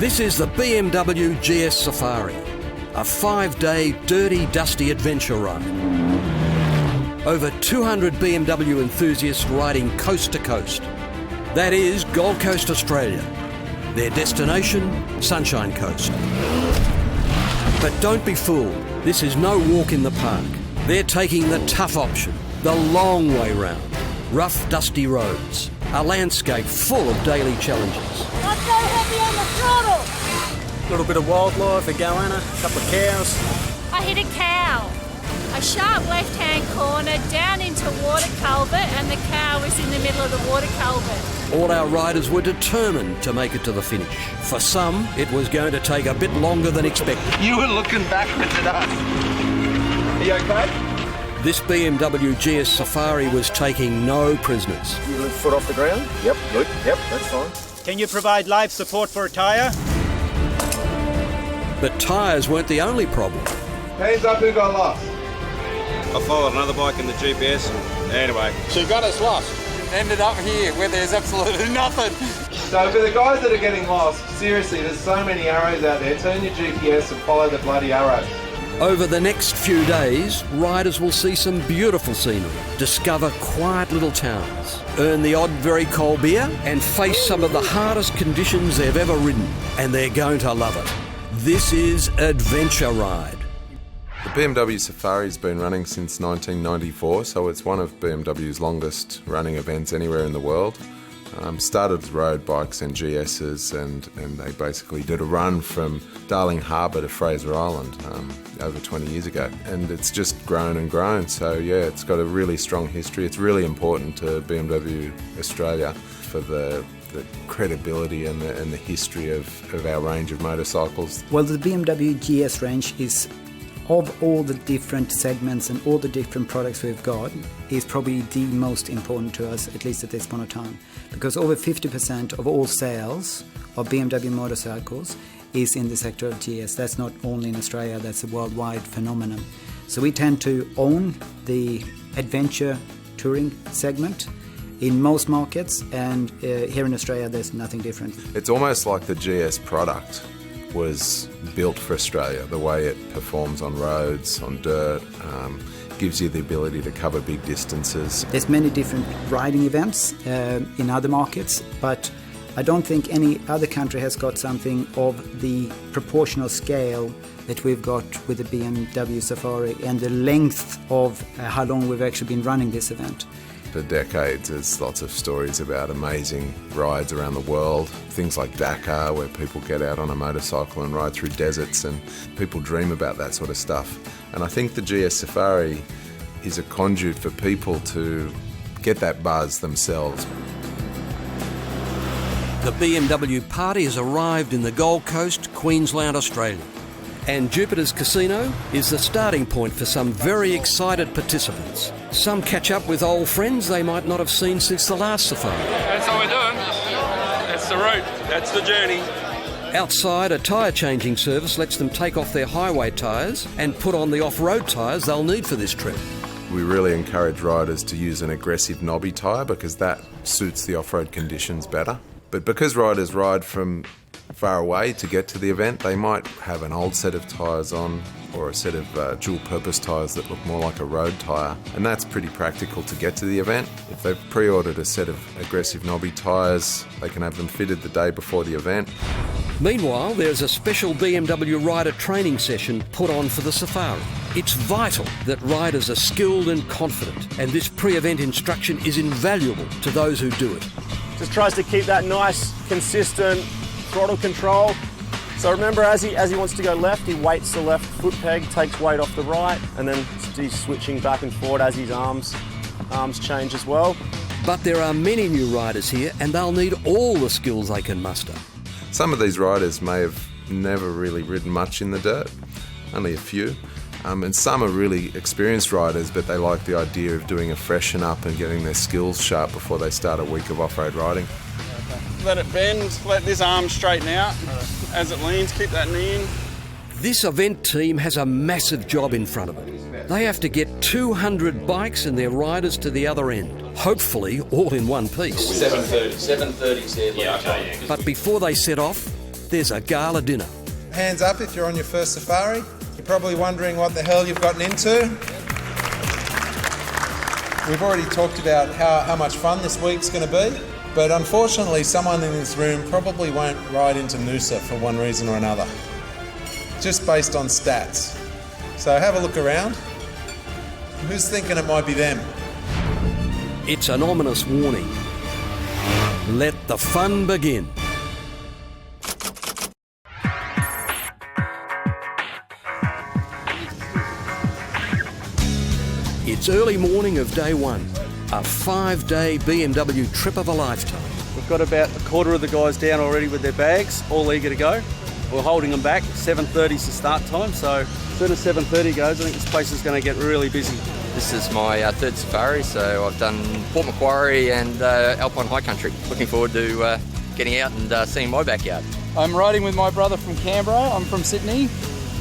This is the BMW GS Safari, a 5-day dirty, dusty adventure ride. Over 200 BMW enthusiasts riding coast to coast. That is Gold Coast, Australia. Their destination, Sunshine Coast. But don't be fooled, this is no walk in the park. They're taking the tough option, the long way round. Rough, dusty roads, a landscape full of daily challenges. Not so heavy on the throttle! A little bit of wildlife, a goanna, a couple of cows. I hit a cow. A sharp left-hand corner down into water culvert, and the cow was in the middle of the water culvert. All our riders were determined to make it to the finish. For some, it was going to take a bit longer than expected. You were looking backwards at us. Are you okay? This BMW GS Safari was taking no prisoners. You lift foot off the ground? Yep, good. Yep, that's fine. Can you provide life support for a tyre? But tyres weren't the only problem. Hands up who got lost. I followed another bike in the GPS. Anyway. She got us lost. Ended up here where there's absolutely nothing. So for the guys that are getting lost, seriously, there's so many arrows out there. Turn your GPS and follow the bloody arrows. Over the next few days, riders will see some beautiful scenery, discover quiet little towns, earn the odd very cold beer, and face some of the hardest conditions they've ever ridden. And they're going to love it. This is Adventure Ride. The BMW Safari's been running since 1994, so it's one of BMW's longest running events anywhere in the world. Started with road bikes and GS's, and they basically did a run from Darling Harbour to Fraser Island over 20 years ago. And it's just grown and grown, so yeah, it's got a really strong history. It's really important to BMW Australia for the credibility and the history of our range of motorcycles. Well, the BMW GS range is, of all the different segments and all the different products we've got, is probably the most important to us, at least at this point of time. Because over 50% of all sales of BMW motorcycles is in the sector of GS. That's not only in Australia, that's a worldwide phenomenon. So we tend to own the adventure touring segment in most markets, and here in Australia there's nothing different. It's almost like the GS product was built for Australia. The way it performs on roads, on dirt, gives you the ability to cover big distances. There's many different riding events in other markets, but I don't think any other country has got something of the proportional scale that we've got with the BMW Safari and the length of how long we've actually been running this event. For decades, there's lots of stories about amazing rides around the world. Things like Dakar, where people get out on a motorcycle and ride through deserts, and people dream about that sort of stuff. And I think the GS Safari is a conduit for people to get that buzz themselves. The BMW party has arrived in the Gold Coast, Queensland, Australia. And Jupiter's Casino is the starting point for some very excited participants. Some catch up with old friends they might not have seen since the last safari. That's how we're doing. That's the route. That's the journey. Outside, a tyre changing service lets them take off their highway tyres and put on the off-road tyres they'll need for this trip. We really encourage riders to use an aggressive knobby tyre because that suits the off-road conditions better. But because riders ride from far away to get to the event, they might have an old set of tyres on or a set of dual-purpose tyres that look more like a road tyre, and that's pretty practical to get to the event. If they've pre-ordered a set of aggressive knobby tyres, they can have them fitted the day before the event. Meanwhile, there's a special BMW rider training session put on for the Safari. It's vital that riders are skilled and confident, and this pre-event instruction is invaluable to those who do it. Just tries to keep that nice, consistent throttle control. So remember, as he wants to go left, he weights the left foot peg, takes weight off the right, and then he's switching back and forward as his arms change as well. But there are many new riders here, and they'll need all the skills they can muster. Some of these riders may have never really ridden much in the dirt, only a few. And some are really experienced riders, but they like the idea of doing a freshen up and getting their skills sharp before they start a week of off-road riding. Let it bend, let this arm straighten out. As it leans, keep that knee in. This event team has a massive job in front of it. They have to get 200 bikes and their riders to the other end, hopefully all in one piece. 7:30 said. Yeah, okay, yeah. But before they set off, there's a gala dinner. Hands up if you're on your first safari. You're probably wondering what the hell you've gotten into. We've already talked about how much fun this week's going to be, but unfortunately someone in this room probably won't ride into Noosa for one reason or another, just based on stats. So have a look around. Who's thinking it might be them? It's an ominous warning. Let the fun begin. It's early morning of day one, a 5-day BMW trip of a lifetime. We've got about a quarter of the guys down already with their bags, all eager to go. We're holding them back. 7:30's the start time, so as soon as 7:30 goes, I think this place is going to get really busy. This is my third safari, so I've done Port Macquarie and Alpine High Country. Looking forward to getting out and seeing my backyard. I'm riding with my brother from Canberra. I'm from Sydney,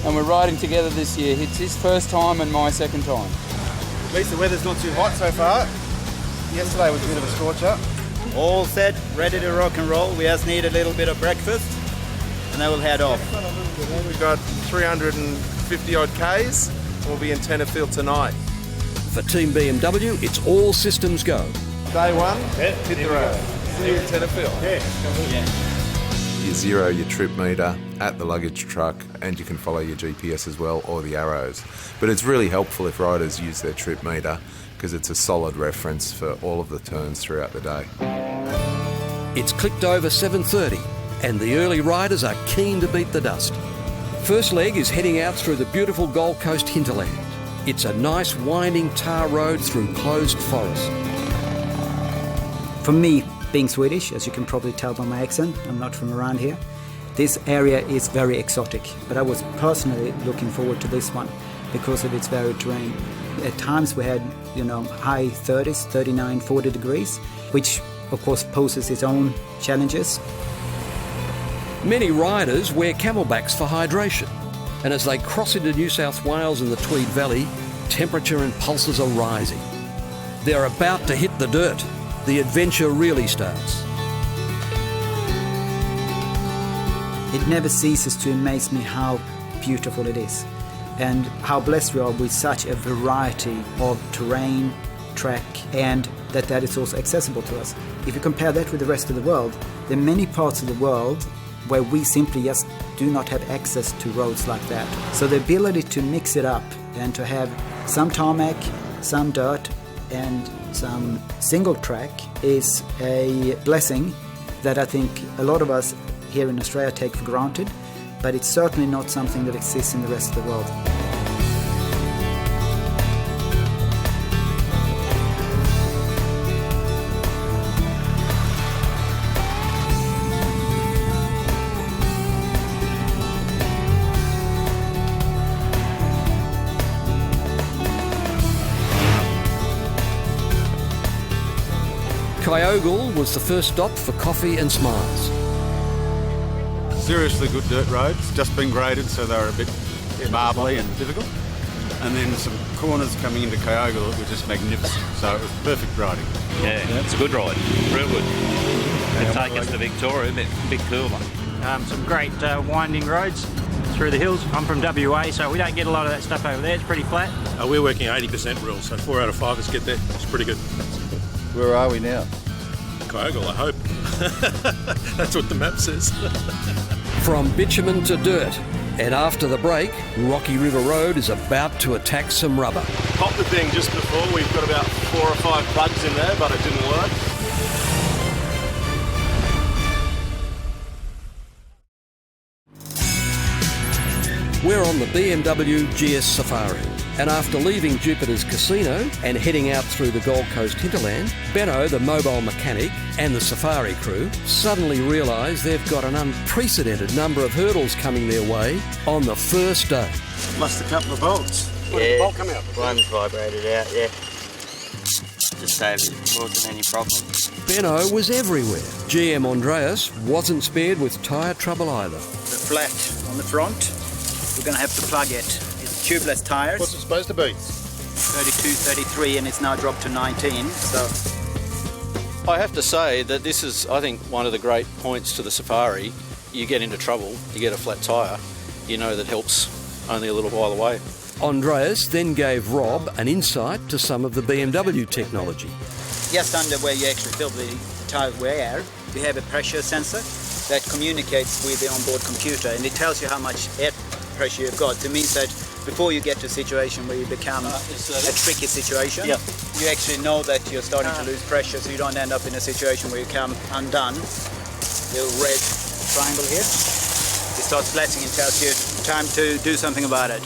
and we're riding together this year. It's his first time and my second time. At least the weather's not too hot so far. Yesterday was a bit of a scorcher. All set, ready to rock and roll. We just need a little bit of breakfast and then we'll head off. We've got 350 odd Ks. We'll be in Tenterfield tonight. For Team BMW, it's all systems go. Day one, hit the road. See you in Tenterfield. You zero your trip meter at the luggage truck, and you can follow your GPS as well, or the arrows. But it's really helpful if riders use their trip meter, because it's a solid reference for all of the turns throughout the day. It's clicked over 7:30 and the early riders are keen to beat the dust. First leg is heading out through the beautiful Gold Coast hinterland. It's a nice winding tar road through closed forest. For me, being Swedish, as you can probably tell by my accent, I'm not from around here, this area is very exotic, but I was personally looking forward to this one because of its varied terrain. At times we had, high 30s, 39, 40 degrees, which of course poses its own challenges. Many riders wear camelbacks for hydration, and as they cross into New South Wales and the Tweed Valley, temperature and pulses are rising. They're about to hit the dirt. The adventure really starts. It never ceases to amaze me how beautiful it is and how blessed we are with such a variety of terrain, track, and that is also accessible to us. If you compare that with the rest of the world, there are many parts of the world where we simply just do not have access to roads like that. So the ability to mix it up and to have some tarmac, some dirt, and some single track is a blessing that I think a lot of us here in Australia take for granted, but it's certainly not something that exists in the rest of the world. Kyogle was the first stop for coffee and smiles. Seriously good dirt roads, just been graded so they were a bit marbly and difficult. And then some corners coming into Kyogle were just magnificent, so it was perfect riding. Yeah, it's a good ride, real good. It'll take us to Victoria, a bit cooler. Some great winding roads through the hills. I'm from WA, so we don't get a lot of that stuff over there. It's pretty flat. We're working 80% rule, so 4 out of 5 us get there. It's pretty good. Where are we now? Kyogle, I hope. That's what the map says. From bitumen to dirt, and after the break, Rocky River Road is about to attack some rubber. Popped the thing just before. We've got about 4 or 5 plugs in there, but it didn't work. We're on the BMW GS Safari, and after leaving Jupiter's casino and heading out through the Gold Coast hinterland, Benno, the mobile mechanic, and the safari crew suddenly realise they've got an unprecedented number of hurdles coming their way on the first day. Lost a couple of bolts. Yeah, Where did the bolt come out? One's vibrated out, yeah. Just saved it, causing any problems. Benno was everywhere. GM Andreas wasn't spared with tyre trouble either. The flat on the front, we're going to have to plug it. It's tubeless tyres. What's it supposed to be? 32, 33, and it's now dropped to 19, so... I have to say that this is, I think, one of the great points to the safari you get into trouble, you get a flat tyre, you know that helps only a little while away. Andreas then gave Rob an insight to some of the BMW technology. Just under where you actually fill the tyre wear, we have a pressure sensor that communicates with the onboard computer, and it tells you how much air pressure you've got. It means that before you get to a situation where you become a tricky situation, you actually know that you're starting to lose pressure, so you don't end up in a situation where you come undone. The red triangle here, it starts flashing and tells you time to do something about it.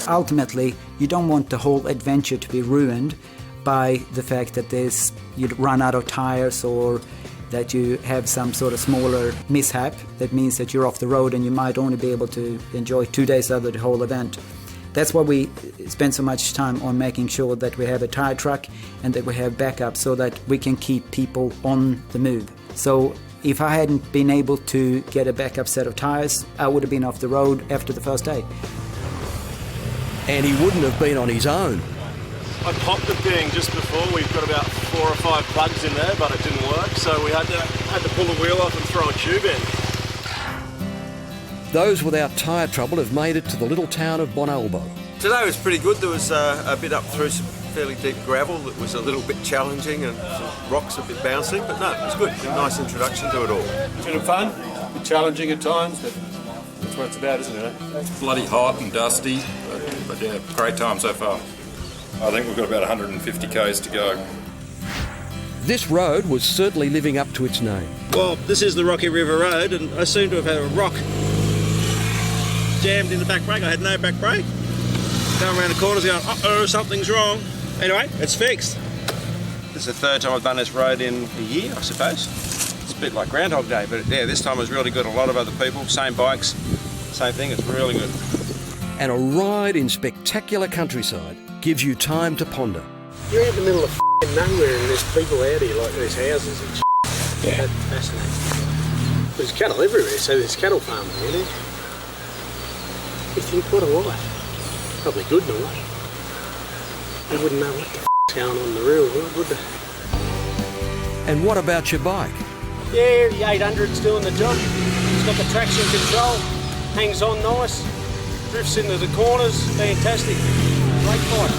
Ultimately, you don't want the whole adventure to be ruined by the fact that you run out of tires or that you have some sort of smaller mishap. That means that you're off the road and you might only be able to enjoy 2 days out of the whole event. That's why we spend so much time on making sure that we have a tire truck and that we have backup so that we can keep people on the move. So if I hadn't been able to get a backup set of tires, I would have been off the road after the first day. And he wouldn't have been on his own. I popped the thing just before. We've got about 4 or 5 plugs in there, but it didn't work, so we had to pull the wheel off and throw a tube in. Those without tyre trouble have made it to the little town of Bonalbo. Today was pretty good. There was a bit up through some fairly deep gravel that was a little bit challenging and some rocks a bit bouncy, but no, it was good. A nice introduction to it all. Bit of fun, a bit challenging at times, but that's what it's about, isn't it? It's bloody hot and dusty, but yeah, great time so far. I think we've got about 150 k's to go. This road was certainly living up to its name. Well, this is the Rocky River Road, and I seem to have had a rock jammed in the back brake. I had no back brake. Going around the corners going, uh-oh, something's wrong. Anyway, it's fixed. This is the third time I've done this road in a year, I suppose. It's a bit like Groundhog Day, but yeah, this time was really good. A lot of other people, same bikes, same thing. It's really good. And a ride in spectacular countryside gives you time to ponder. You're out in the middle of nowhere and there's people out here like these houses and yeah. That's fascinating. There's cattle everywhere, so there's cattle farming, really. You think, what a life. Probably good in a way. They wouldn't know what the going on in the real world, would they? And what about your bike? Yeah, the 800's doing the job. It's got the traction control, hangs on nice, drifts into the corners, fantastic. Great bike.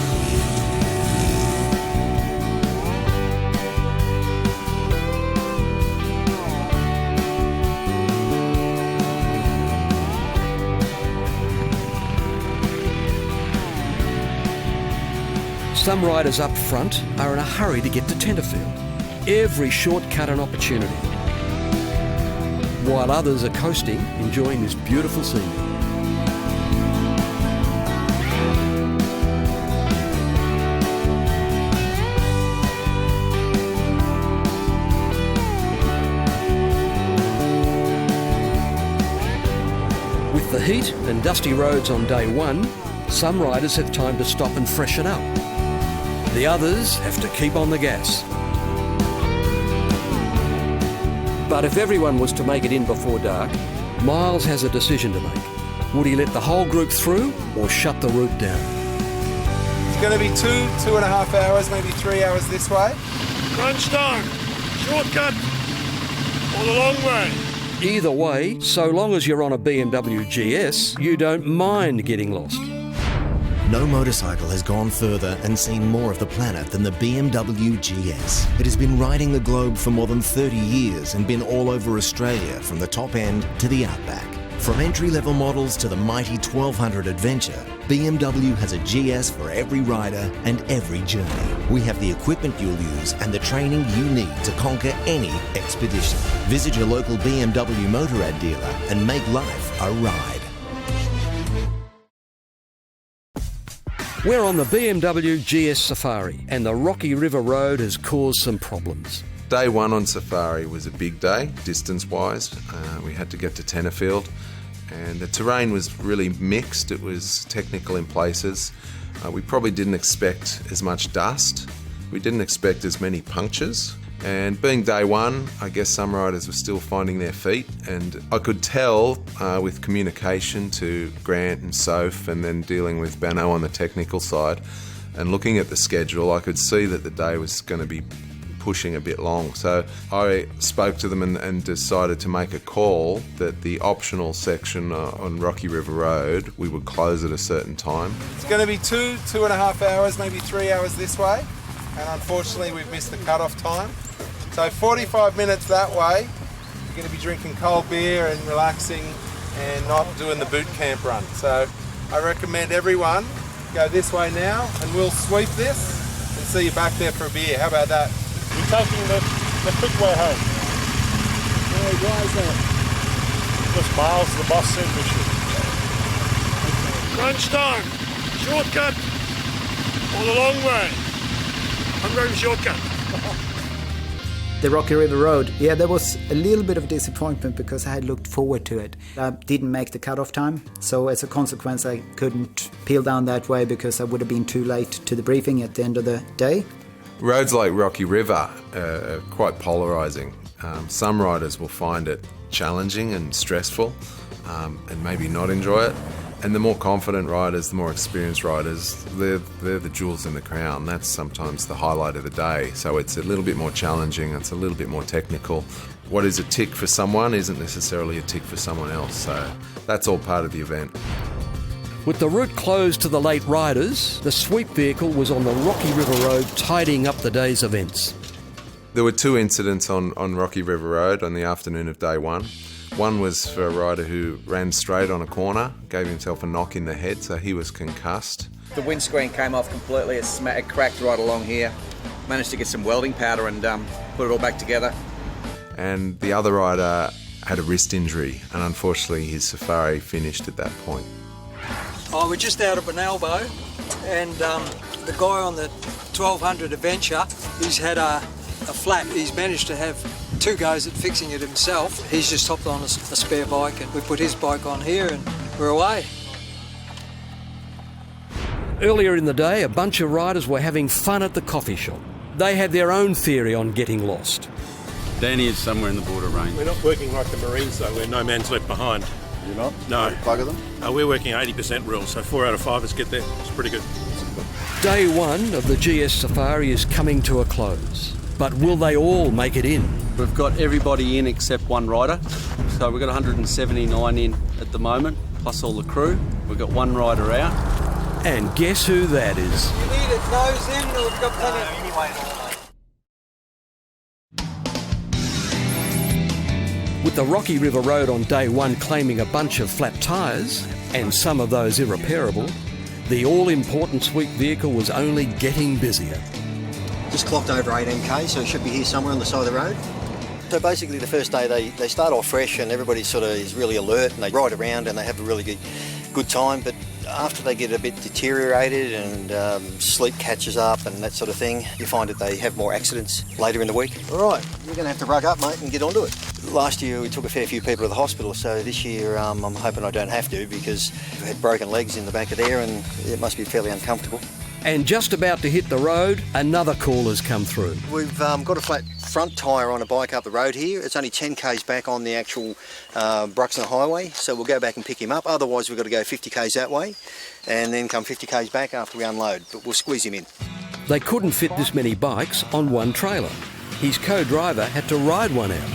Some riders up front are in a hurry to get to Tenterfield. Every shortcut an opportunity. While others are coasting, enjoying this beautiful scenery. With the heat and dusty roads on day one, some riders have time to stop and freshen up. The others have to keep on the gas. But if everyone was to make it in before dark, Miles has a decision to make. Would he let the whole group through or shut the route down? It's going to be 2.5 hours, maybe 3 hours this way. Crunch time, shortcut, or the long way. Either way, so long as you're on a BMW GS, you don't mind getting lost. No motorcycle has gone further and seen more of the planet than the BMW GS. It has been riding the globe for more than 30 years and been all over Australia from the top end to the outback. From entry-level models to the mighty 1200 Adventure, BMW has a GS for every rider and every journey. We have the equipment you'll use and the training you need to conquer any expedition. Visit your local BMW Motorrad dealer and make life a ride. We're on the BMW GS Safari and the Rocky River Road has caused some problems. Day one on Safari was a big day, distance-wise. We had to get to Tenterfield and the terrain was really mixed. It was technical in places. We probably didn't expect as much dust. We didn't expect as many punctures. And being day one, I guess some riders were still finding their feet, and I could tell with communication to Grant and Soph and then dealing with Benno on the technical side and looking at the schedule, I could see that the day was going to be pushing a bit long. So I spoke to them and decided to make a call that the optional section on Rocky River Road, we would close at a certain time. It's going to be 2.5 hours, maybe 3 hours this way, and unfortunately we've missed the cut-off time. So 45 minutes that way, you're going to be drinking cold beer and relaxing and not doing the boot camp run. So I recommend everyone go this way now, and we'll sweep this and see you back there for a beer. How about that? We're taking the quick way home. Why is that? Because Miles, the boss, said we should. Crunch time. Shortcut or the long way. I'm going shortcut. The Rocky River Road, yeah, there was a little bit of disappointment because I had looked forward to it. I didn't make the cut-off time, so as a consequence I couldn't peel down that way because I would have been too late to the briefing at the end of the day. Roads like Rocky River are quite polarising. Some riders will find it challenging and stressful and maybe not enjoy it. And the more confident riders, the more experienced riders, they're the jewels in the crown. That's sometimes the highlight of the day. So it's a little bit more challenging, it's a little bit more technical. What is a tick for someone isn't necessarily a tick for someone else. So that's all part of the event. With the route closed to the late riders, the sweep vehicle was on the Rocky River Road tidying up the day's events. There were 2 incidents on Rocky River Road on the afternoon of day 1. One was for a rider who ran straight on a corner, gave himself a knock in the head, so he was concussed. The windscreen came off completely, it cracked right along here. Managed to get some welding powder and put it all back together. And the other rider had a wrist injury, and unfortunately his safari finished at that point. Oh, we're just out of an elbow, and the guy on the 1200 Adventure, he's had a flat. He's managed to have 2 goes at fixing it himself. He's just hopped on a spare bike and we put his bike on here and we're away. Earlier in the day, a bunch of riders were having fun at the coffee shop. They had their own theory on getting lost. Danny is somewhere in the border range. We're not working like the Marines though, where no man's left behind. You're not? No. Bugger them? We're working 80% rule, so 4 out of 5 us get there. It's pretty good. Day 1 of the GS Safari is coming to a close. But will they all make it in? We've got everybody in except one rider. So we've got 179 in at the moment, plus all the crew. We've got one rider out. And guess who that is? You need it nose in or we've got plenty? With the Rocky River Road on day 1 claiming a bunch of flat tyres, and some of those irreparable, the all-important sweep vehicle was only getting busier. Just clocked over 18k, so it should be here somewhere on the side of the road. So basically the first day they start off fresh and everybody sort of is really alert and they ride around and they have a really good time, but after they get a bit deteriorated and sleep catches up and that sort of thing, you find that they have more accidents later in the week. All right, you're going to have to rug up, mate, and get onto it. Last year we took a fair few people to the hospital, so this year I'm hoping I don't have to because I had broken legs in the back of there and it must be fairly uncomfortable. And just about to hit the road, another call has come through. We've got a flat front tyre on a bike up the road here. It's only 10 k's back on the actual Bruxton Highway, so we'll go back and pick him up. Otherwise we've got to go 50 k's that way and then come 50 k's back after we unload, but we'll squeeze him in. They couldn't fit this many bikes on one trailer. His co-driver had to ride one out.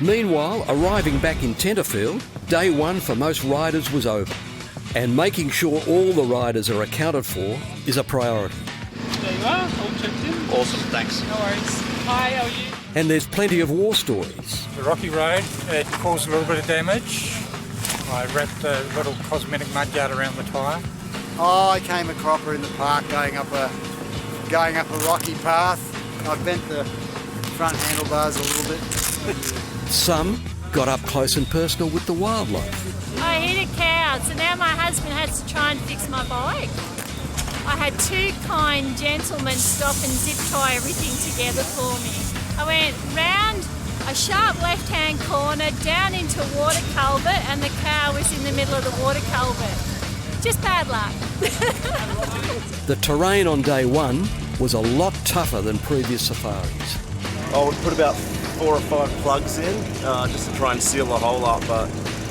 Meanwhile, arriving back in Tenterfield, day 1 for most riders was over. And making sure all the riders are accounted for is a priority. There you are, all checked in. Awesome, thanks. No worries. Hi, how are you? And there's plenty of war stories. The Rocky Road, it caused a little bit of damage. I wrapped a little cosmetic mudguard around the tyre. Oh, I came a cropper in the park going up a rocky path. I bent the front handlebars a little bit. Some got up close and personal with the wildlife. I hit a cow, so now my husband has to try and fix my bike. I had 2 kind gentlemen stop and zip tie everything together for me. I went round a sharp left-hand corner, down into water culvert, and the car was in the middle of the water culvert. Just bad luck. The terrain on day 1 was a lot tougher than previous safaris. I would put about 4 or 5 plugs in just to try and seal the hole up, but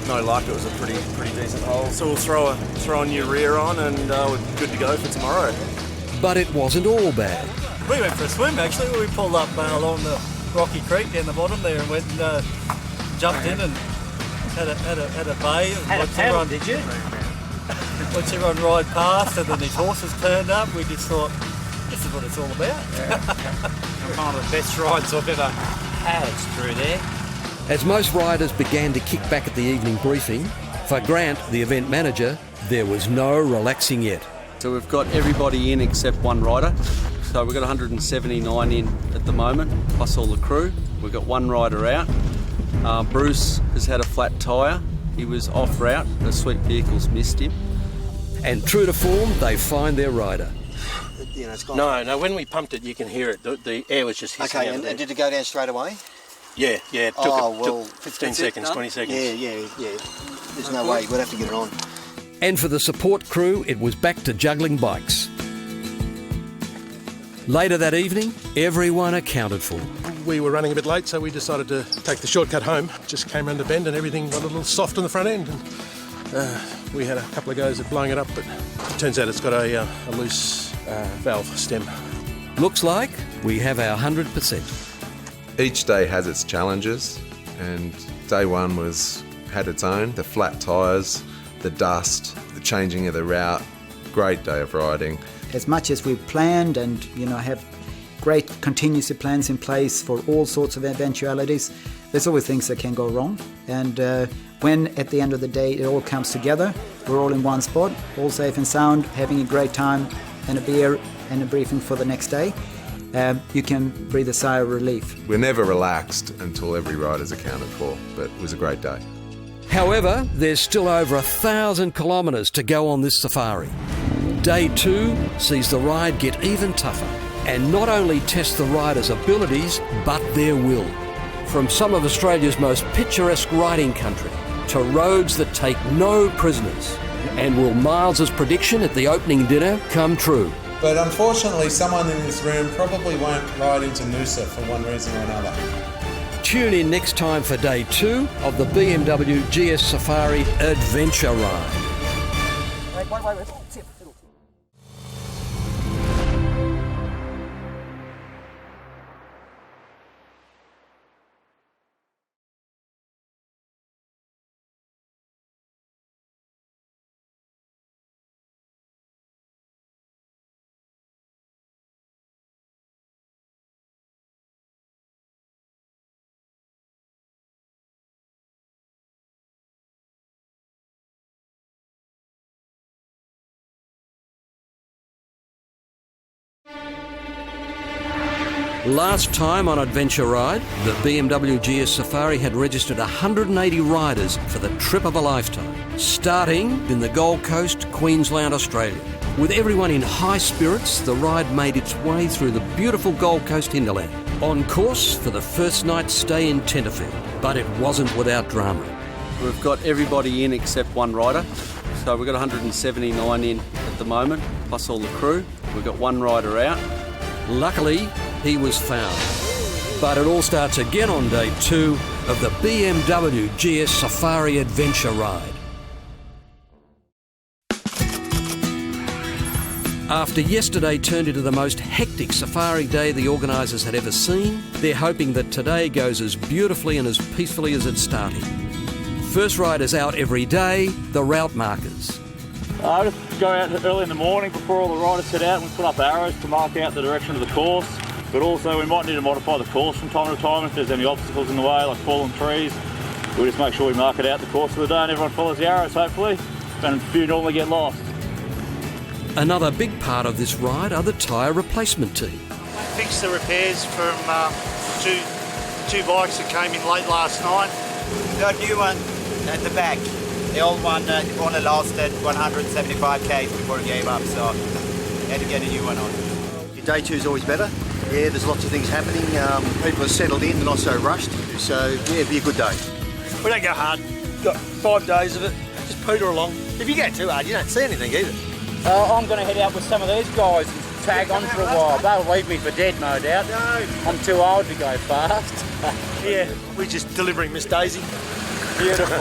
no luck. It was a pretty decent hole. So we'll throw a new rear on and we're good to go for tomorrow. But it wasn't all bad. We went for a swim actually. We pulled up along the rocky creek down the bottom there and went and jumped in and had a bay. Had a paddle, did you? Watched everyone ride past and then these horses turned up. We just thought, this is what it's all about. One of the best rides I've ever had through there. As most riders began to kick back at the evening briefing, for Grant, the event manager, there was no relaxing yet. So we've got everybody in except one rider. So we've got 179 in at the moment, plus all the crew. We've got one rider out. Bruce has had a flat tyre. He was off route. The Sweet Vehicles missed him. And true to form, they find their rider. You know, it's gone. No, when we pumped it, you can hear it. The air was just hissing. Okay, and did it go down straight away? Yeah, it took 15 seconds, 20 seconds. Yeah. There's no way. We'd have to get it on. And for the support crew, it was back to juggling bikes. Later that evening, everyone accounted for. We were running a bit late, so we decided to take the shortcut home. Just came round the bend and everything got a little soft on the front end. And we had a couple of goes at blowing it up, but it turns out it's got a loose valve stem. Looks like we have our 100%. Each day has its challenges, and day one had its own. The flat tyres, the dust, the changing of the route. Great day of riding. As much as we've planned and have great contingency plans in place for all sorts of eventualities, there's always things that can go wrong. And when at the end of the day it all comes together, we're all in one spot, all safe and sound, having a great time and a beer and a briefing for the next day, you can breathe a sigh of relief. We're never relaxed until every rider's accounted for, but it was a great day. However, there's still over 1,000 kilometres to go on this safari. Day 2 sees the ride get even tougher and not only test the riders' abilities, but their will. From some of Australia's most picturesque riding country to roads that take no prisoners. And will Miles's prediction at the opening dinner come true? But unfortunately, someone in this room probably won't ride into Noosa for one reason or another. Tune in next time for Day 2 of the BMW GS Safari Adventure Ride. Wait. Last time on Adventure Ride, the BMW GS Safari had registered 180 riders for the trip of a lifetime, starting in the Gold Coast, Queensland, Australia. With everyone in high spirits, the ride made its way through the beautiful Gold Coast hinterland, on course for the first night's stay in Tenterfield. But it wasn't without drama. We've got everybody in except one rider. So we've got 179 in at the moment, plus all the crew. We've got one rider out. Luckily, he was found. But it all starts again on Day 2 of the BMW GS Safari Adventure Ride. After yesterday turned into the most hectic safari day the organisers had ever seen, they're hoping that today goes as beautifully and as peacefully as it started. First riders out every day, the route markers. I just go out early in the morning before all the riders set out and we put up arrows to mark out the direction of the course. But also we might need to modify the course from time to time if there's any obstacles in the way, like fallen trees. We'll just make sure we mark it out the course of the day and everyone follows the arrows, hopefully. And a few normally get lost. Another big part of this ride are the tyre replacement team. Fixed the repairs from two bikes that came in late last night. Got a new one at the back. The old one only lasted 175 k's before it gave up, so had to get a new one on. Your day 2 is always better. Yeah, there's lots of things happening. People are settled in, they're not so rushed. So, yeah, it'll be a good day. We don't go hard. Got 5 days of it. Just peter along. If you go too hard, you don't see anything either. I'm going to head out with some of these guys and tag on for a while. They'll leave me for dead, no doubt. No. I'm too old to go fast. Yeah, we're just delivering Miss Daisy. Beautiful.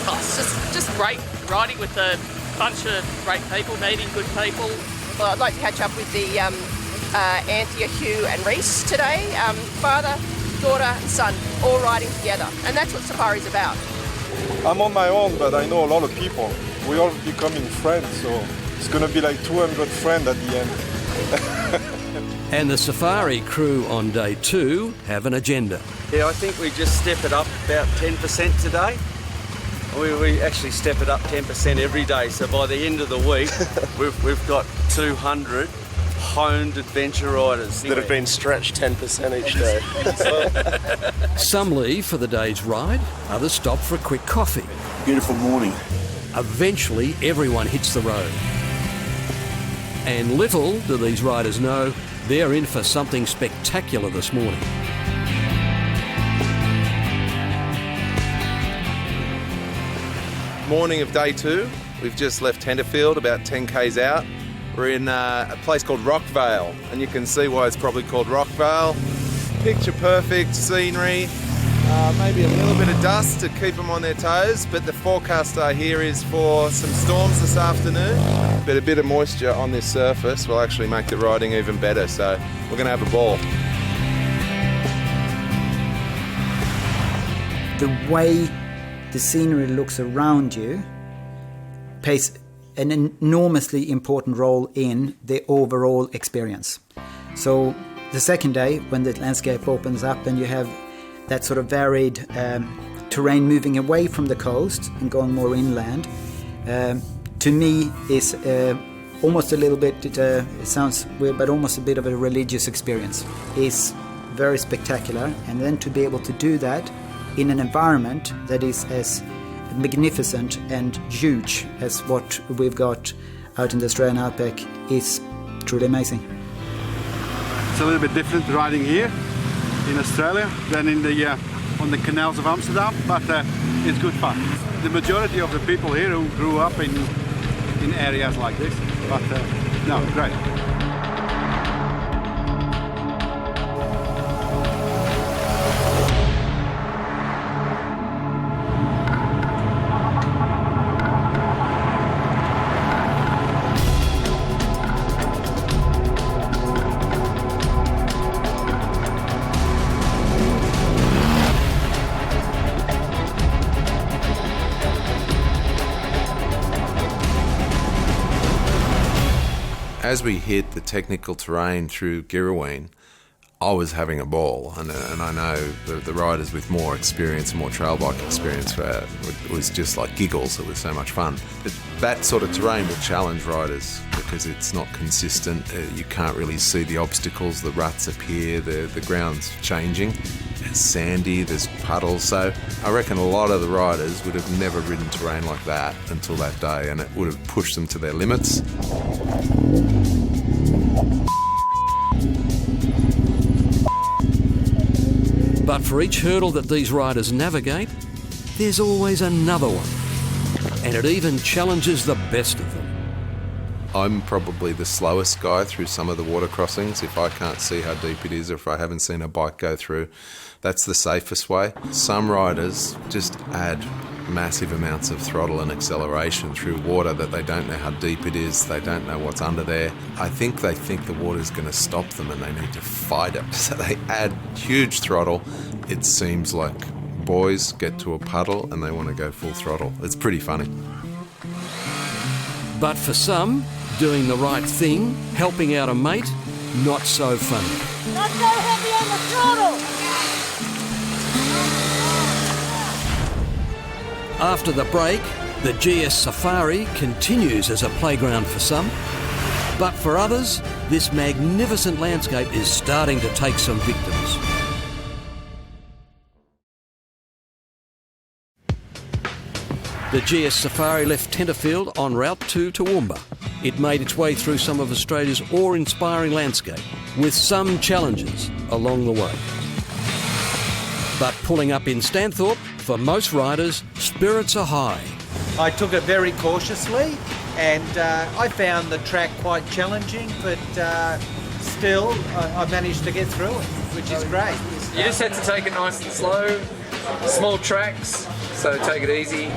Oh, it's just great riding with a bunch of great people, meeting good people. Well, I'd like to catch up with the Anthea, Hugh and Reese today. Father, daughter and son all riding together, and that's what Safari's about. I'm on my own, but I know a lot of people. We all becoming friends, so it's going to be like 200 friends at the end. And the Safari crew on day 2 have an agenda. Yeah, I think we just step it up about 10% today. We actually step it up 10% every day, so by the end of the week we've got 200 honed adventure riders that have been stretched 10% each day. Some leave for the day's ride, others stop for a quick coffee. Beautiful morning. Eventually everyone hits the road. And little do these riders know, they're in for something spectacular this morning. Morning of day 2. We've just left Tenterfield, about 10 k's out. We're in a place called Rockvale, and you can see why it's probably called Rockvale. Picture perfect scenery, maybe a little bit of dust to keep them on their toes, but the forecast here is for some storms this afternoon. But a bit of moisture on this surface will actually make the riding even better, so we're going to have a ball. The way the scenery looks around you plays an enormously important role in the overall experience. So the second day, when the landscape opens up and you have that sort of varied terrain moving away from the coast and going more inland, to me is almost a little bit, it sounds weird, but almost a bit of a religious experience. It's very spectacular, and then to be able to do that in an environment that is as magnificent and huge as what we've got out in the Australian outback is truly amazing. It's a little bit different riding here in Australia than in the on the canals of Amsterdam, but it's good fun. The majority of the people here who grew up in areas like this, but no, great. As we hit the technical terrain through Girraween, I was having a ball, and I know the riders with more experience and more trail bike experience, it was just like giggles. It was so much fun. But that sort of terrain will challenge riders because it's not consistent. You can't really see the obstacles, the ruts appear, the ground's changing. It's sandy, there's puddles, so I reckon a lot of the riders would have never ridden terrain like that until that day, and it would have pushed them to their limits. But for each hurdle that these riders navigate, there's always another one. And it even challenges the best of them. I'm probably the slowest guy through some of the water crossings. If I can't see how deep it is, or if I haven't seen a bike go through, that's the safest way. Some riders just add massive amounts of throttle and acceleration through water that they don't know how deep it is, they don't know what's under there. I think they think the water's going to stop them and they need to fight it. So they add huge throttle. It seems like boys get to a puddle and they want to go full throttle. It's pretty funny. But for some, doing the right thing, helping out a mate, not so funny. Not so heavy on the throttle! After the break, the GS Safari continues as a playground for some, but for others, this magnificent landscape is starting to take some victims. The GS Safari left Tenterfield en route to Toowoomba. It made its way through some of Australia's awe-inspiring landscape, with some challenges along the way. But pulling up in Stanthorpe, for most riders, spirits are high. I took it very cautiously, and I found the track quite challenging, but still I managed to get through it, which is great. You just had to take it nice and slow. Small tracks, so take it easy.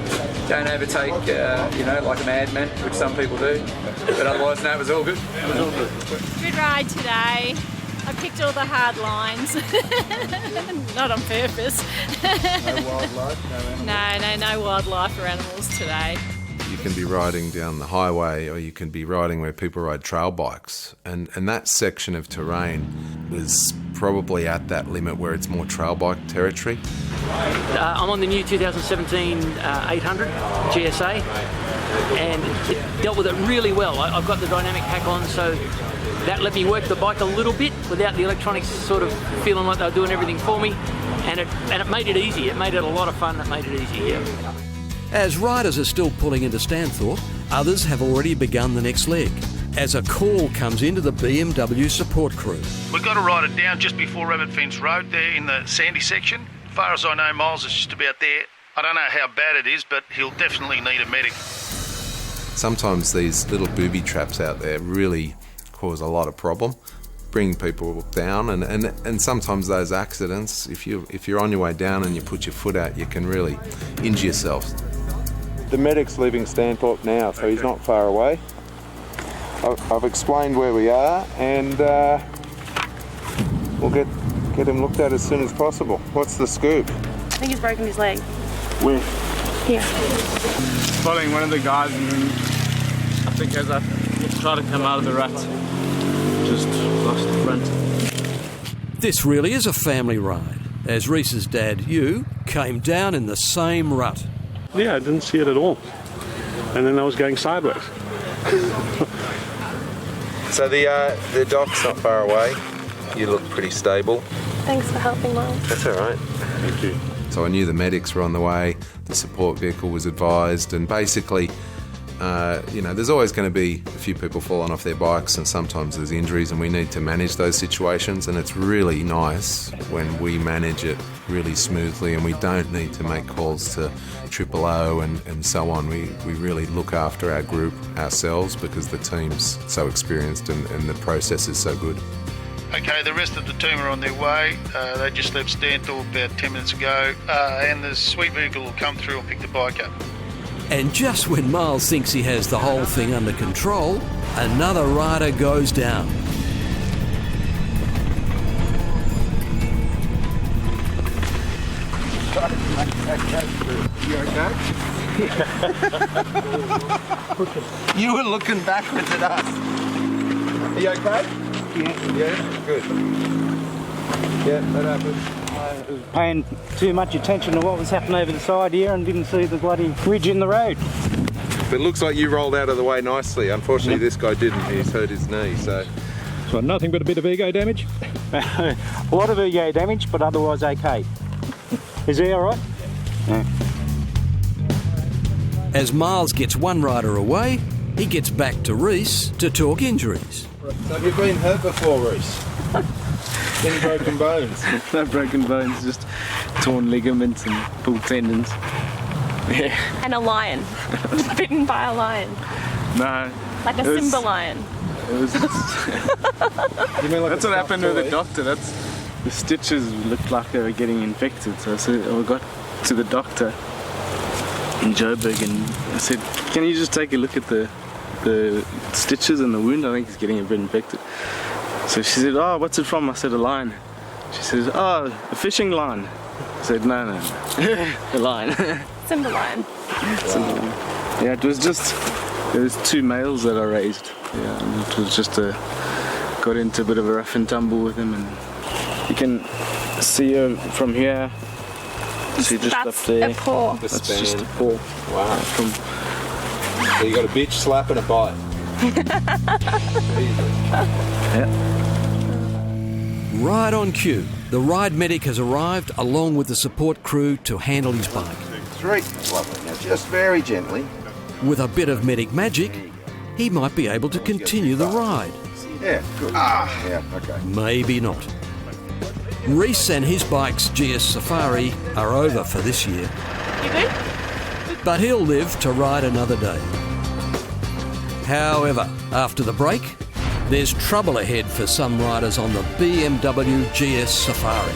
Don't overtake, like a madman, which some people do. But otherwise, no, it was all good. It was all good. Good ride today. I picked all the hard lines. Not on purpose. No wildlife, no animals? No wildlife or animals today. You can be riding down the highway, or you can be riding where people ride trail bikes. And that section of terrain was probably at that limit where it's more trail bike territory. I'm on the new 2017 800 GSA, and it dealt with it really well. I've got the dynamic pack on, so that let me work the bike a little bit without the electronics sort of feeling like they were doing everything for me, and it made it easy. It made it a lot of fun. It made it easy, yeah. As riders are still pulling into Stanthorpe, others have already begun the next leg, as a call comes into the BMW support crew. We've got to ride it down just before Rabbit Fence Road there in the sandy section. As far as I know, Miles is just about there. I don't know how bad it is, but he'll definitely need a medic. Sometimes these little booby traps out there really cause a lot of problem, bring people down, and sometimes those accidents, if you're on your way down and you put your foot out, you can really injure yourself. The medic's leaving Stanthorpe now, so he's not far away. I've explained where we are, and we'll get him looked at as soon as possible. What's the scoop? I think he's broken his leg. Where? Here. Following one of the guys, and then I think as I tried to come out of the rut, just lost the front. This really is a family ride, as Reese's dad, Hugh, came down in the same rut. Yeah, I didn't see it at all. And then I was going sideways. So the dock's not far away. You look pretty stable. Thanks for helping, Miles. That's all right. Thank you. So I knew the medics were on the way, the support vehicle was advised, and basically, there's always going to be a few people falling off their bikes, and sometimes there's injuries, and we need to manage those situations, and it's really nice when we manage it really smoothly and we don't need to make calls to O and so on. We really look after our group ourselves because the team's so experienced and the process is so good. Okay, the rest of the team are on their way. They just left Stanthorpe about 10 minutes ago, and the sweet vehicle will come through and pick the bike up. And just when Miles thinks he has the whole thing under control, another rider goes down. You okay? You were looking backwards at us. Are you okay? Yeah, good. Yeah, that happened. I was paying too much attention to what was happening over the side here and didn't see the bloody ridge in the road. But it looks like you rolled out of the way nicely. Unfortunately, This guy didn't. He's hurt his knee, so... So nothing but a bit of ego damage? A lot of ego damage, but otherwise okay. Is he all right? Yeah. As Miles gets one rider away, he gets back to Reese to talk injuries. So have you been hurt before, Reese? Any broken bones? No broken bones, just torn ligaments and pulled tendons. Yeah. And a lion. Bitten by a lion. No. Like a Simba lion. It was. You mean like that's what happened with the doctor. The stitches looked like they were getting infected. So I got to the doctor in Joburg and I said, "Can you just take a look at the stitches and the wound? I think it's getting a bit infected." So she said, "Oh, what's it from?" I said, "A line." She says, "Oh, a fishing line." I said, "No, a line." Simba lion. Wow. Yeah, it was just there was two males that I raised. Yeah, and it was just got into a bit of a rough and tumble with him, and you can see her from here. See just that's up there. A paw. That's just a paw. Wow. So you got a bitch slap and a bite. Yeah. Right on cue, the ride medic has arrived along with the support crew to handle his bike. 2, 3. Lovely. Now just very gently. With a bit of medic magic, he might be able to continue the ride. Yeah, good. Yeah, okay. Maybe not. Reese and his bike's GS Safari are over for this year. You good? But he'll live to ride another day. However, after the break, there's trouble ahead for some riders on the BMW GS Safari.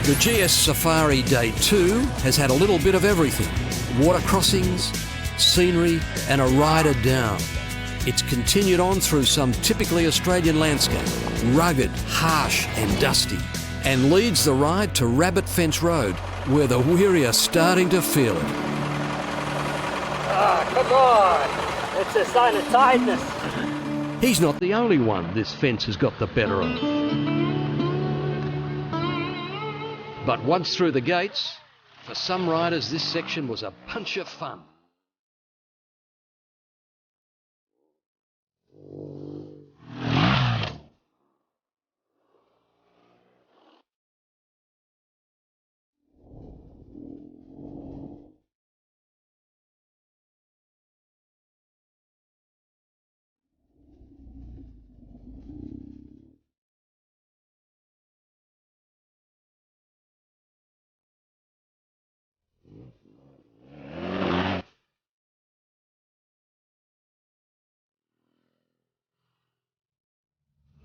The GS Safari Day 2 has had a little bit of everything. Water crossings, scenery and a rider down. It's continued on through some typically Australian landscape, rugged, harsh and dusty, and leads the ride to Rabbit Fence Road, where the weary are starting to feel it. Ah, come on! It's a sign of tiredness. He's not the only one this fence has got the better of. But once through the gates, for some riders this section was a bunch of fun.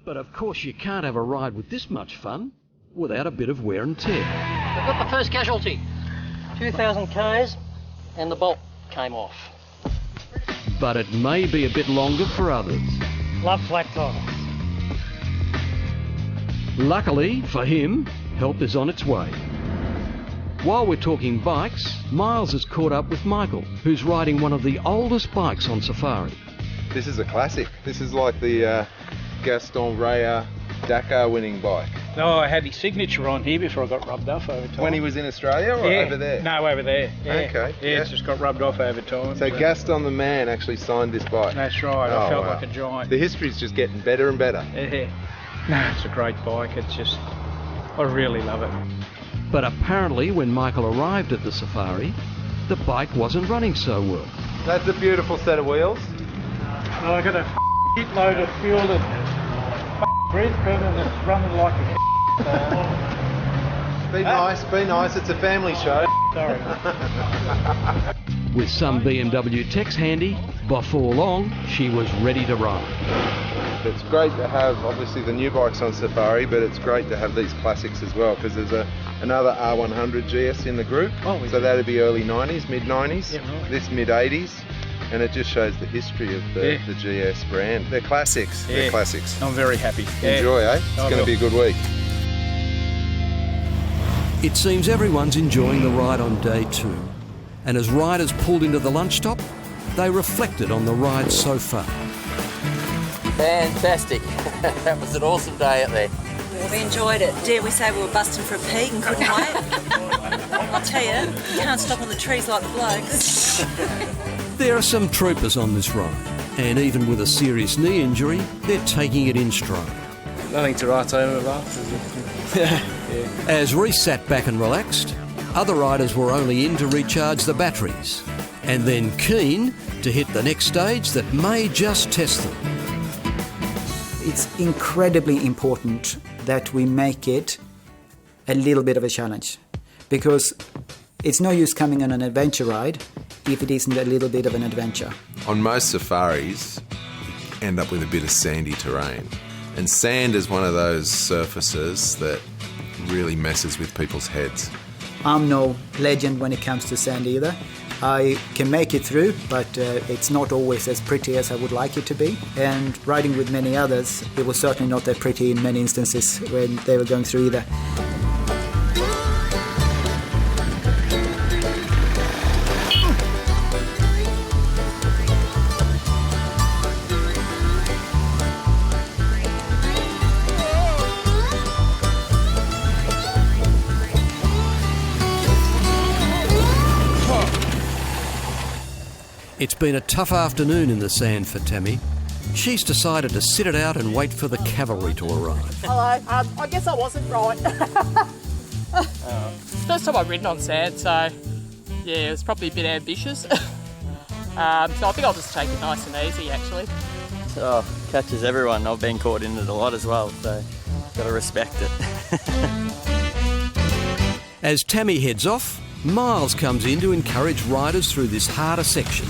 But of course you can't have a ride with this much fun without a bit of wear and tear. We've got the first casualty. 2,000 k's and the bolt came off. But it may be a bit longer for others. Love flat tires. Luckily for him, help is on its way. While we're talking bikes, Miles has caught up with Michael, who's riding one of the oldest bikes on Safari. This is a classic. This is like the Gaston Raya Dakar winning bike. No, I had his signature on here before I got rubbed off over time. When he was in Australia or over there? No, over there. Yeah. Okay. Yeah, it's just got rubbed off over time. So Gaston the man actually signed this bike? That's right. I felt like a giant. The history's just getting better and better. Yeah. No, it's a great bike. It's just, I really love it. But apparently when Michael arrived at the Safari, the bike wasn't running so well. That's a beautiful set of wheels. Well, I got a shit load of fuel at Brisbane and it's running like a Be nice, it's a family show. Sorry. With some BMW techs handy, before long she was ready to ride. It's great to have obviously the new bikes on Safari, but it's great to have these classics as well, because there's another R100 GS in the group, so that'd be early 90s, mid 90s, this mid 80s. And it just shows the history of the GS brand. They're classics. Yeah. They're classics. I'm very happy. Enjoy, eh? It's going to be a good week. It seems everyone's enjoying the ride on day 2. And as riders pulled into the lunch stop, they reflected on the ride so far. Fantastic. That was an awesome day out there. We enjoyed it. Dare we say we were busting for a peak and couldn't wait? I'll tell you, you can't stop on the trees like the blokes. There are some troopers on this ride, and even with a serious knee injury, they're taking it in stride. Nothing to write home about, is it? As Reece sat back and relaxed, other riders were only in to recharge the batteries, and then keen to hit the next stage that may just test them. It's incredibly important that we make it a little bit of a challenge, because it's no use coming on an adventure ride if it isn't a little bit of an adventure. On most safaris, you end up with a bit of sandy terrain. And sand is one of those surfaces that really messes with people's heads. I'm no legend when it comes to sand either. I can make it through, but it's not always as pretty as I would like it to be. And riding with many others, it was certainly not that pretty in many instances when they were going through either. It's been a tough afternoon in the sand for Tammy. She's decided to sit it out and wait for the cavalry to arrive. Hello, I guess I wasn't right. First time I've ridden on sand, so yeah, it was probably a bit ambitious. So I think I'll just take it nice and easy actually. Oh, catches everyone. I've been caught in it a lot as well, so got to respect it. As Tammy heads off, Miles comes in to encourage riders through this harder section.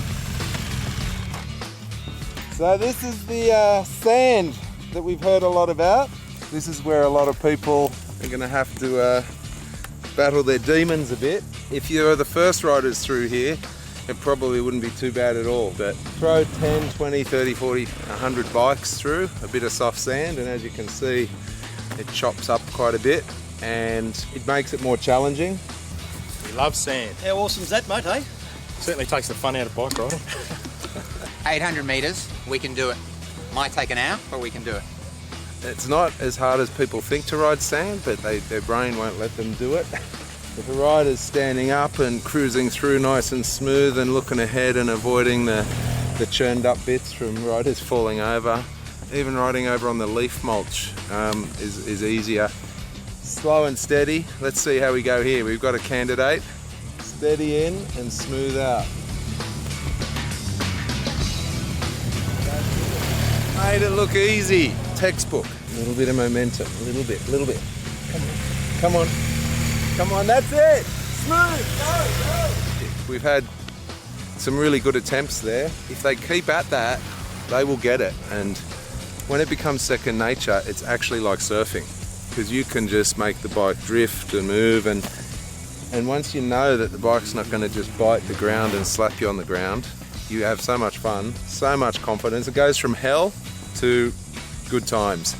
So this is the sand that we've heard a lot about. This is where a lot of people are going to have to battle their demons a bit. If you're the first riders through here, it probably wouldn't be too bad at all. But throw 10, 20, 30, 40, 100 bikes through a bit of soft sand, and as you can see, it chops up quite a bit and it makes it more challenging. We love sand. How awesome's that, mate, eh? Certainly takes the fun out of bike riding. 800 metres, we can do it. Might take an hour, but we can do it. It's not as hard as people think to ride sand, but their brain won't let them do it. If a rider's standing up and cruising through nice and smooth and looking ahead and avoiding the churned up bits from riders falling over, even riding over on the leaf mulch is easier. Slow and steady. Let's see how we go here. We've got a candidate. Steady in and smooth out. Made it look easy. Textbook. A little bit of momentum. A little bit. Come on. Come on, that's it. Smooth. Go. We've had some really good attempts there. If they keep at that, they will get it. And when it becomes second nature, it's actually like surfing, because you can just make the bike drift and move, and once you know that the bike's not going to just bite the ground and slap you on the ground, you have so much fun, so much confidence. It goes from hell to good times.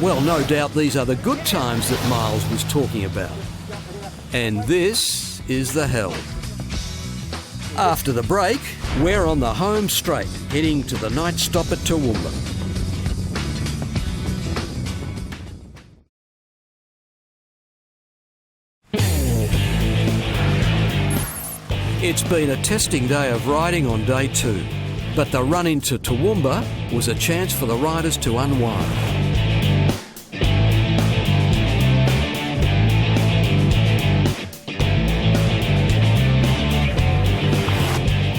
Well, no doubt these are the good times that Miles was talking about. And this is the hell. After the break, we're on the home straight, heading to the night stop at Toowoomba. It's been a testing day of riding on day 2, but the run into Toowoomba was a chance for the riders to unwind.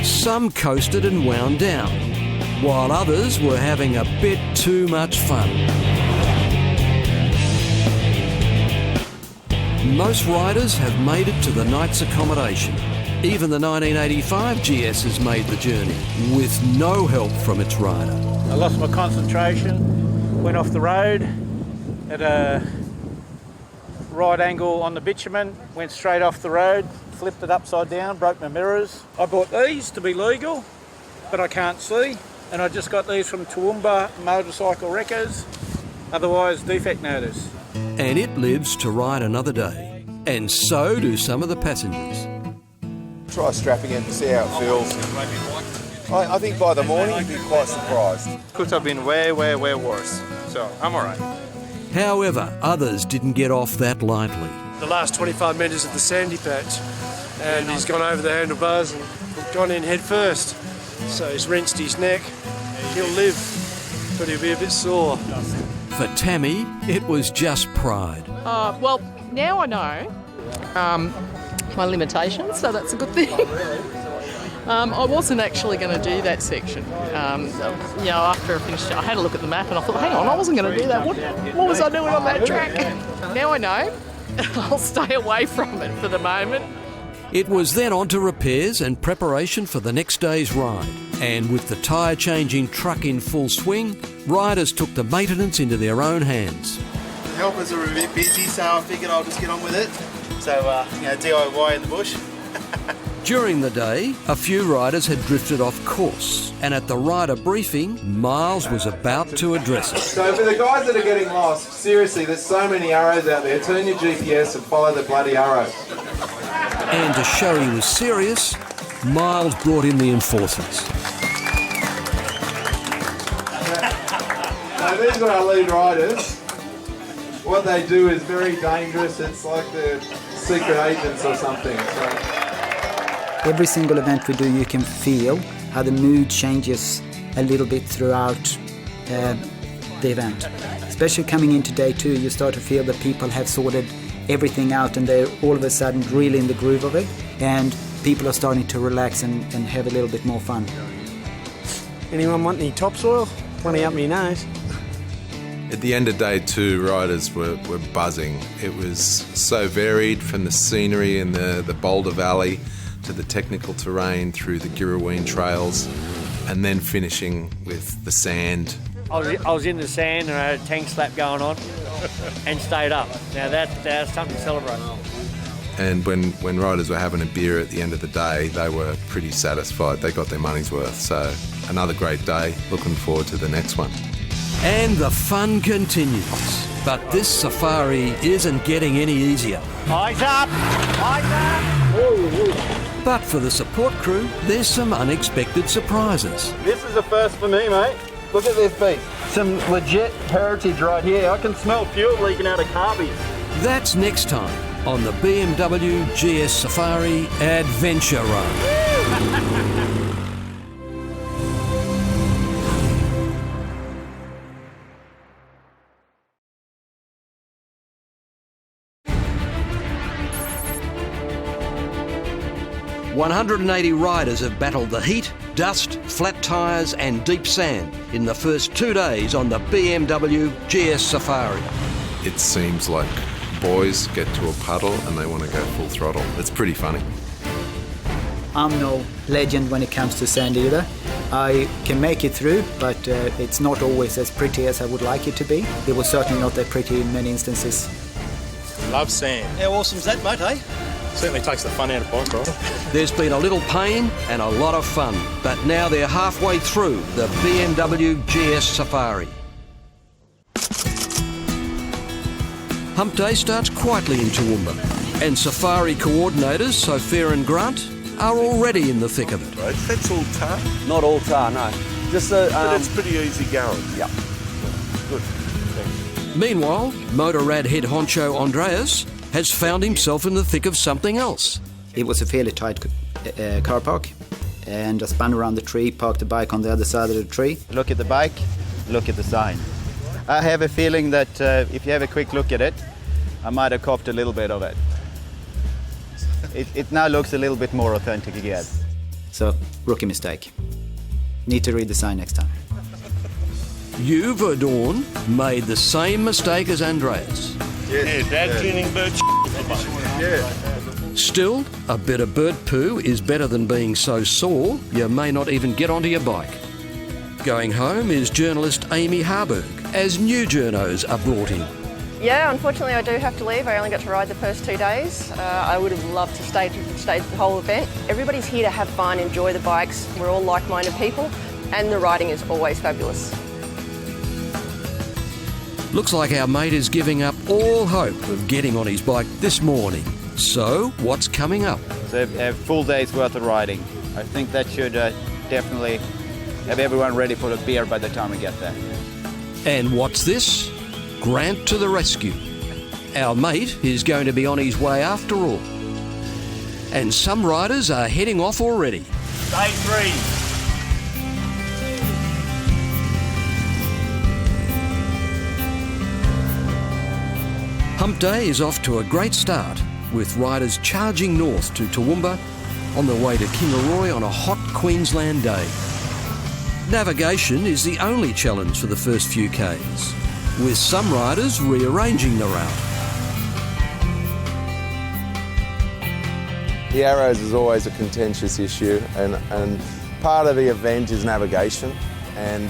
Some coasted and wound down, while others were having a bit too much fun. Most riders have made it to the night's accommodation. Even the 1985 GS has made the journey, with no help from its rider. I lost my concentration, went off the road at a right angle on the bitumen, went straight off the road, flipped it upside down, broke my mirrors. I bought these to be legal, but I can't see. And I just got these from Toowoomba Motorcycle Wreckers, otherwise defect notice. And it lives to ride another day. And so do some of the passengers. Try strapping it and see how it feels. I think by the morning you'd be quite surprised. Could have been way worse, so I'm alright. However, others didn't get off that lightly. The last 25 metres of the sandy patch, and he's gone over the handlebars and gone in head first. So he's wrenched his neck. He'll live, but he'll be a bit sore. For Tammy, it was just pride. Well, now I know my limitations, so that's a good thing. I wasn't actually going to do that section. After I finished, I had a look at the map and I thought, hang on, I wasn't going to do that. What was I doing on that track? Now I know. I'll stay away from it for the moment. It was then on to repairs and preparation for the next day's ride. And with the tyre changing truck in full swing, riders took the maintenance into their own hands. The helpers are a bit busy, so I figured I'll just get on with it. So, DIY in the bush. During the day, a few riders had drifted off course, and at the rider briefing, Miles was about to address it. So for the guys that are getting lost, seriously, there's so many arrows out there. Turn your GPS and follow the bloody arrows. And to show he was serious, Miles brought in the enforcers. So these are our lead riders. What they do is very dangerous. It's like the secret agents or something. Every single event we do, you can feel how the mood changes a little bit throughout the event. Especially coming into day 2, you start to feel that people have sorted everything out and they're all of a sudden really in the groove of it, and people are starting to relax and have a little bit more fun. Anyone want any topsoil? Plenty up my nose. At the end of day 2, riders were buzzing. It was so varied, from the scenery in the Boulder Valley to the technical terrain through the Kingaroy trails, and then finishing with the sand. I was in the sand and I had a tank slap going on. and stayed up. Now that's something to celebrate. And when riders were having a beer at the end of the day, they were pretty satisfied. They got their money's worth. So another great day. Looking forward to the next one. And the fun continues. But this safari isn't getting any easier. Eyes up! Eyes up! But for the support crew, there's some unexpected surprises. This is a first for me, mate. Look at this beast. Some legit heritage right here. I can smell fuel leaking out of carbies. That's next time on the BMW GS Safari Adventure Run. 180 riders have battled the heat, dust, flat tyres and deep sand in the first 2 days on the BMW GS Safari. It seems like boys get to a puddle and they want to go full throttle. It's pretty funny. I'm no legend when it comes to sand either. I can make it through, but it's not always as pretty as I would like it to be. It was certainly not that pretty in many instances. Love sand. How awesome's that, mate, eh? Certainly takes the fun out of bike riding. There's been a little pain and a lot of fun, but now they're halfway through the BMW GS Safari. Hump Day starts quietly in Toowoomba, and Safari coordinators Sophia and Grant are already in the thick of it. Right, that's all tar? Not all tar, no. Just a, But it's pretty easy going. Yep. Good. Thanks. Meanwhile, Motorrad head honcho Andreas has found himself in the thick of something else. It was a fairly tight car park, and I spun around the tree, parked the bike on the other side of the tree. Look at the bike, look at the sign. I have a feeling that if you have a quick look at it, I might have copped a little bit of it. It now looks a little bit more authentic again. So, rookie mistake. Need to read the sign next time. You, Verdorn, made the same mistake as Andreas. Yes. Dad cleaning bird Yeah. Still, a bit of bird poo is better than being so sore you may not even get onto your bike. Going home is journalist Amy Harburg, as new journos are brought in. Yeah, unfortunately I do have to leave. I only got to ride the first 2 days. I would have loved to stay the whole event. Everybody's here to have fun, enjoy the bikes. We're all like-minded people, and the riding is always fabulous. Looks like our mate is giving up all hope of getting on his bike this morning. So, what's coming up? So a full day's worth of riding. I think that should definitely have everyone ready for a beer by the time we get there. And what's this? Grant to the rescue. Our mate is going to be on his way after all. And some riders are heading off already. Day 3. Hump Day is off to a great start, with riders charging north to Toowoomba on their way to Kingaroy on a hot Queensland day. Navigation is the only challenge for the first few Ks, with some riders rearranging the route. The arrows is always a contentious issue, and part of the event is navigation. And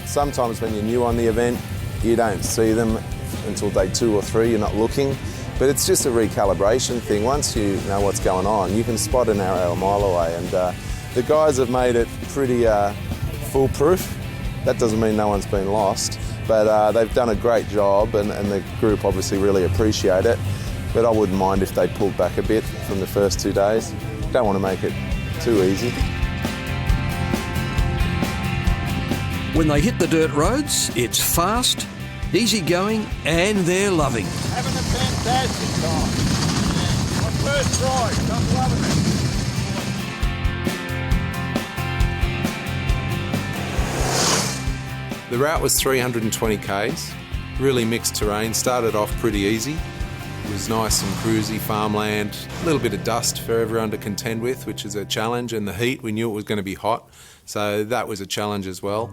sometimes when you're new on the event, you don't see them until day 2 or 3, you're not looking. But it's just a recalibration thing. Once you know what's going on, you can spot an arrow a mile away. And the guys have made it pretty foolproof. That doesn't mean no one's been lost, but they've done a great job, and the group obviously really appreciate it. But I wouldn't mind if they pulled back a bit from the first 2 days. Don't want to make it too easy. When they hit the dirt roads, it's fast, easy going, and they're loving it. Having a fantastic time. My first ride, I'm loving it. The route was 320 Ks, really mixed terrain, started off pretty easy. It was nice and cruisy, farmland, a little bit of dust for everyone to contend with, which is a challenge, and the heat, we knew it was going to be hot, so that was a challenge as well.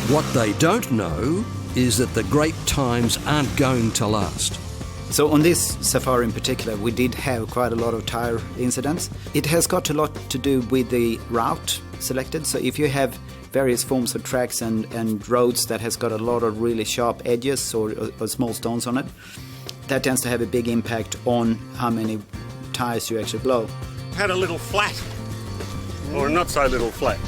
What they don't know is that the great times aren't going to last. So on this safari in particular, we did have quite a lot of tyre incidents. It has got a lot to do with the route. selected. So if you have various forms of tracks and roads that has got a lot of really sharp edges or small stones on it, that tends to have a big impact on how many tyres you actually blow. Had a little flat, or a not so little flat.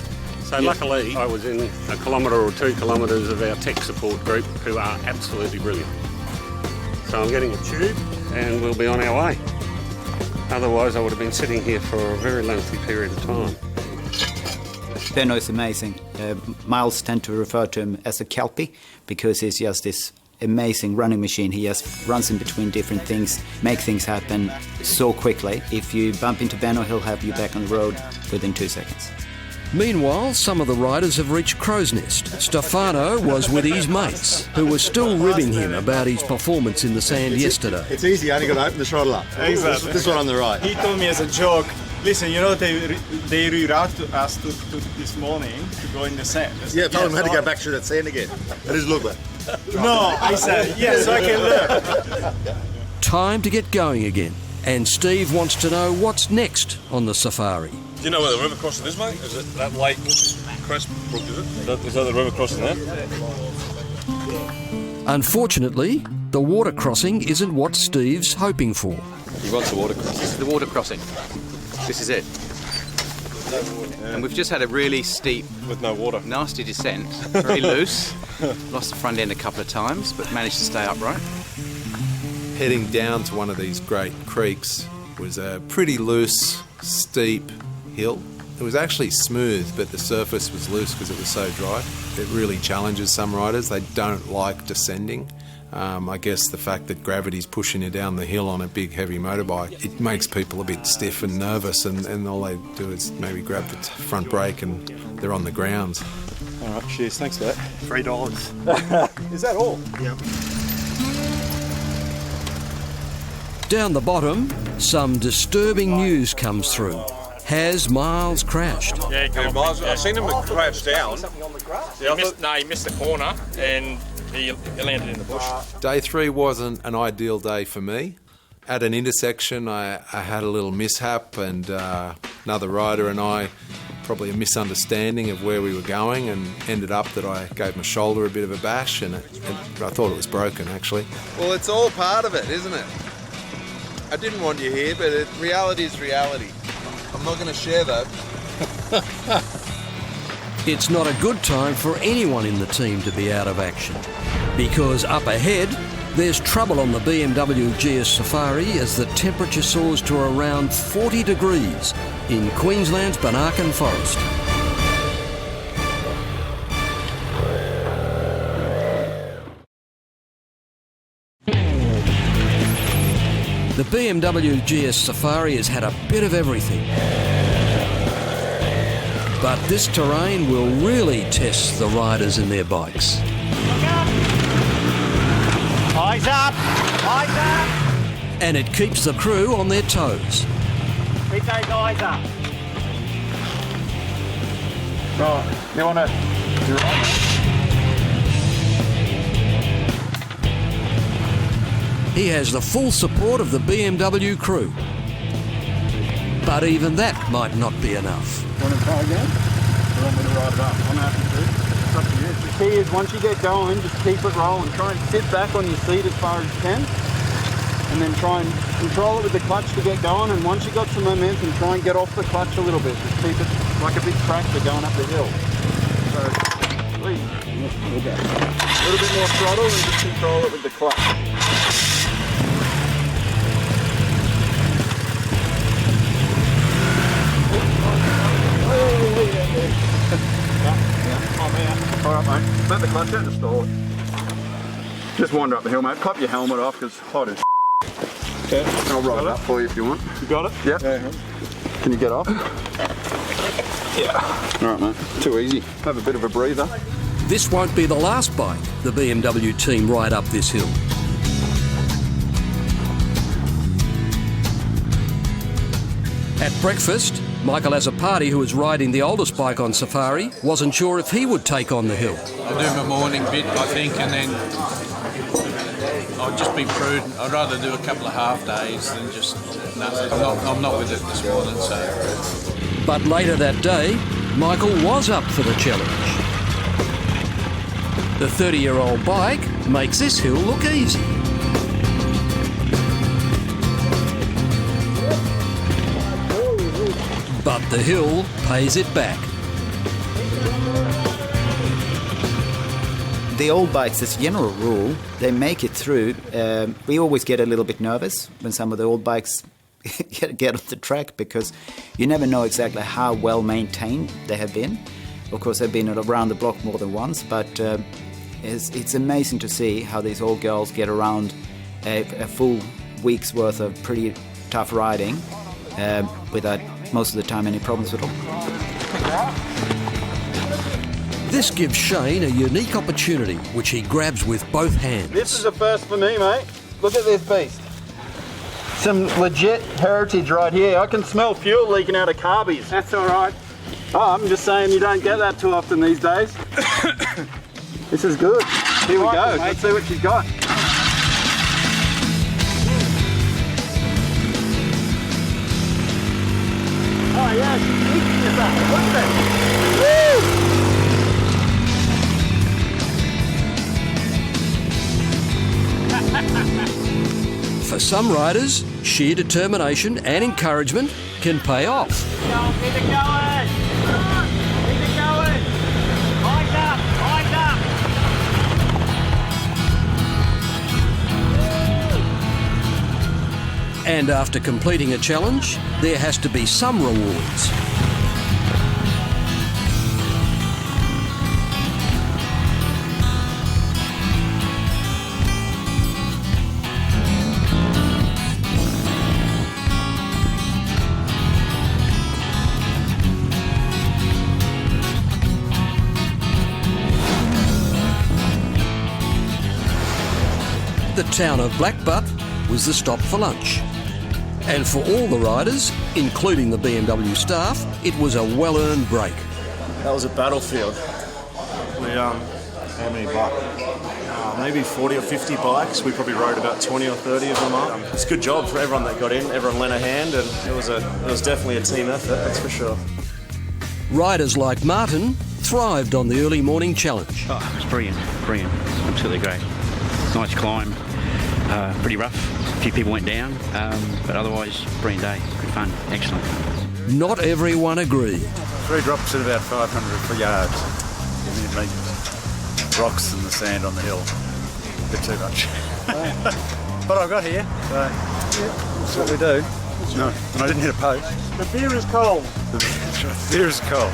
So luckily I was in 1 kilometre or 2 kilometres of our tech support group, who are absolutely brilliant. So I'm getting a tube and we'll be on our way. Otherwise I would have been sitting here for a very lengthy period of time. Benno is amazing. Miles tend to refer to him as a kelpie because he's just this amazing running machine. He just runs in between different things, make things happen so quickly. If you bump into Benno, he'll have you back on the road within 2 seconds. Meanwhile, some of the riders have reached Crow's Nest. Stefano was with his mates, who were still ribbing him about his performance in the sand yesterday. It's easy, you only got to open the throttle up. Exactly. This one on the right. He told me as a joke, listen, you know, they rerouted us to this morning to go in the sand. Yeah, I told him how to go back through that sand again. It doesn't look like. No, I said, yes, so I can learn. Time to get going again. And Steve wants to know what's next on the safari. Do you know where the river crossing is, mate? Is it that lake, Crestbrook, is it? Is that the river crossing there? Unfortunately, the water crossing isn't what Steve's hoping for. He wants the water crossing. This is the water crossing. This is it. And we've just had a really steep, with no water, nasty descent. Very loose. Lost the front end a couple of times, but managed to stay upright. Heading down to one of these great creeks was a pretty loose, steep hill. It was actually smooth, but the surface was loose because it was so dry. It really challenges some riders. They don't like descending. I guess the fact that gravity's pushing you down the hill on a big, heavy motorbike, it makes people a bit stiff and nervous, and all they do is maybe grab the front brake and they're on the ground. All right, cheers, thanks for that. $3. Is that all? Yep. Down the bottom, some disturbing news comes through. Has Miles crashed? Yeah, Miles. I seen him crash down. He missed the corner and he landed in the bush. Day 3 wasn't an ideal day for me. At an intersection, I had a little mishap, and another rider and I, probably a misunderstanding of where we were going, and ended up that I gave my shoulder a bit of a bash, and I thought it was broken, actually. Well, it's all part of it, isn't it? I didn't want you here, but reality is reality. I'm not going to share that. It's not a good time for anyone in the team to be out of action, because up ahead, there's trouble on the BMW GS Safari as the temperature soars to around 40 degrees in Queensland's Banarkan Forest. The BMW GS Safari has had a bit of everything. But this terrain will really test the riders and their bikes. Eyes up! Eyes up! And it keeps the crew on their toes. Keep those eyes up. Right, you want to... You're right. He has the full support of the BMW crew. But even that might not be enough. Want to try again? You want me to ride it up? I'm happy to. It's up to you. The key is once you get going, just keep it rolling. Try and sit back on your seat as far as you can. And then try and control it with the clutch to get going. And once you've got some momentum, try and get off the clutch a little bit. Just keep it like a big tractor going up the hill. So, please, a little bit more throttle and just control it with the clutch. Alright mate, let the clutch out and stall it. Just wander up the hill mate, pop your helmet off because it's hot as okay. I'll ride it up for you if you want. You got it? Yep. Yeah. Can you get off? Yeah. Alright mate, too easy. Have a bit of a breather. This won't be the last bike the BMW team ride up this hill. At breakfast, Michael Azzopardi, who is riding the oldest bike on Safari, wasn't sure if he would take on the hill. I'll do my morning bit, I think, and then I'll just be prudent. I'd rather do a couple of half days than just nothing. I'm not with it this morning, so... But later that day, Michael was up for the challenge. The 30-year-old bike makes this hill look easy. But the hill pays it back. The old bikes, as a general rule, they make it through. We always get a little bit nervous when some of the old bikes get on the track, because you never know exactly how well maintained they have been. Of course, they've been around the block more than once, but it's amazing to see how these old girls get around a full week's worth of pretty tough riding without most of the time any problems at all. This gives Shane a unique opportunity, which he grabs with both hands. This is a first for me, mate. Look at this beast. Some legit heritage right here. I can smell fuel leaking out of carbies. That's all right. Oh, I'm just saying you don't get that too often these days. This is good. Here we go. Let's see what she's got. Oh yeah, she's eating this up. Look at that. Woo! For some riders, sheer determination and encouragement can pay off. Keep it going! Keep it going! Hike up! Hike up! And after completing a challenge, there has to be some rewards. The town of Blackbutt was the stop for lunch. And for all the riders, including the BMW staff, it was a well-earned break. That was a battlefield. We, how many bikes? Maybe 40 or 50 bikes. We probably rode about 20 or 30 of them up. It's a good job for everyone that got in. Everyone lent a hand, and it was definitely a team effort, that's for sure. Riders like Martin thrived on the early morning challenge. Oh, it was brilliant, brilliant. Absolutely great. Nice climb, pretty rough. A few people went down, but otherwise, brilliant day. Good fun, excellent. Not everyone agreed. 3 drops at about 500 yards. And then like rocks and the sand on the hill. A bit too much. But I got here, so that's what we do. No, and I didn't hit a post. The beer is cold. The beer is cold.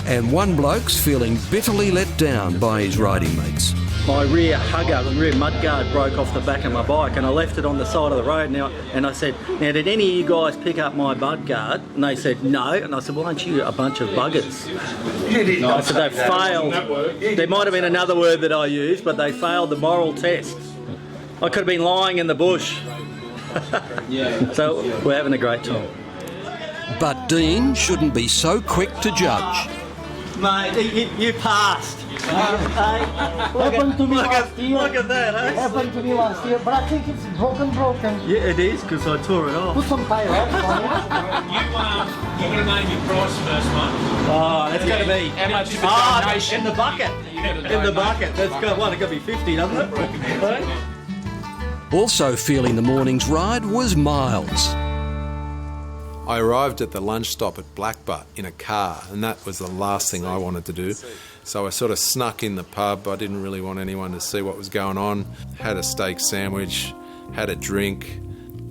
And one bloke's feeling bitterly let down by his riding mates. My rear hugger, the rear mudguard broke off the back of my bike, and I left it on the side of the road now. And I said, now did any of you guys pick up my mudguard? And they said no. And I said, well, aren't you a bunch of buggers? I said, they failed. There might have been another word that I used, but they failed the moral test. I could have been lying in the bush. So we're having a great time. But Dean shouldn't be so quick to judge. Mate, you passed. Happened to me last year. Look at that, eh? Happened to me last year, but I think it's broken. Yeah, it is, because I tore it off. Put some pay on it. You're going to name your price first, mate. Oh, that's going to be... How much of a donation? In the bucket. In the bucket. That's got, well, it's got to be 50, doesn't it? Also feeling the morning's ride was Miles. I arrived at the lunch stop at Blackbutt in a car, and that was the last thing I wanted to do. So I sort of snuck in the pub. I didn't really want anyone to see what was going on. Had a steak sandwich, had a drink.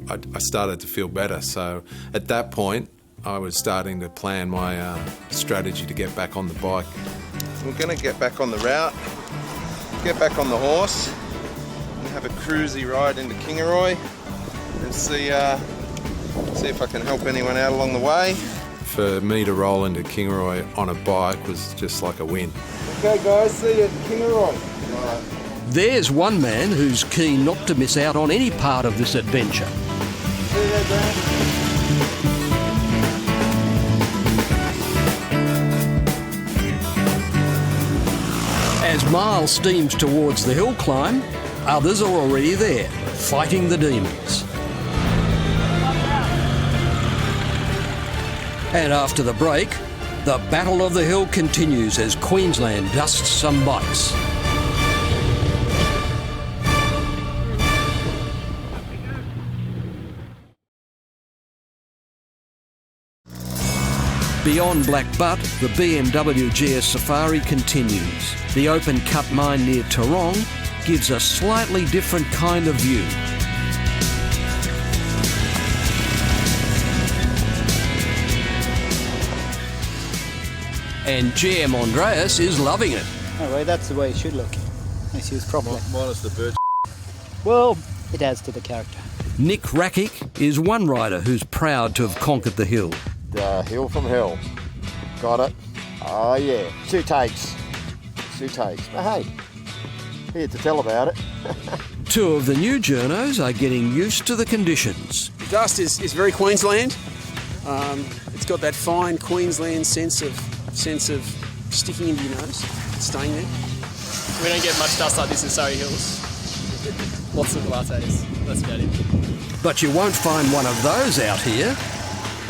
I started to feel better. So at that point, I was starting to plan my strategy to get back on the bike. We're going to get back on the route, get back on the horse, and have a cruisy ride into Kingaroy and see if I can help anyone out along the way. For me to roll into Kingaroy on a bike was just like a win. Okay guys, see you at Kingaroy. There's one man who's keen not to miss out on any part of this adventure. See you there, Dan. As Miles steams towards the hill climb, others are already there, fighting the demons. And after the break, The Battle of the Hill continues as Queensland dusts some bikes. Beyond Black Butte, the BMW GS Safari continues. The open cut mine near Tarong gives a slightly different kind of view. And GM Andreas is loving it. Anyway, that's the way it should look. It's used properly. Minus the bird. Well, it adds to the character. Nick Rakic is one rider who's proud to have conquered the hill. The hill from hell. Got it. Oh yeah. 2 takes. 2 takes. But hey, here to tell about it. 2 of the new journos are getting used to the conditions. The dust is very Queensland. It's got that fine Queensland sense of sticking into your nose, staying there. We don't get much dust like this in Surrey Hills. Lots of lattes. That's about it. But you won't find one of those out here.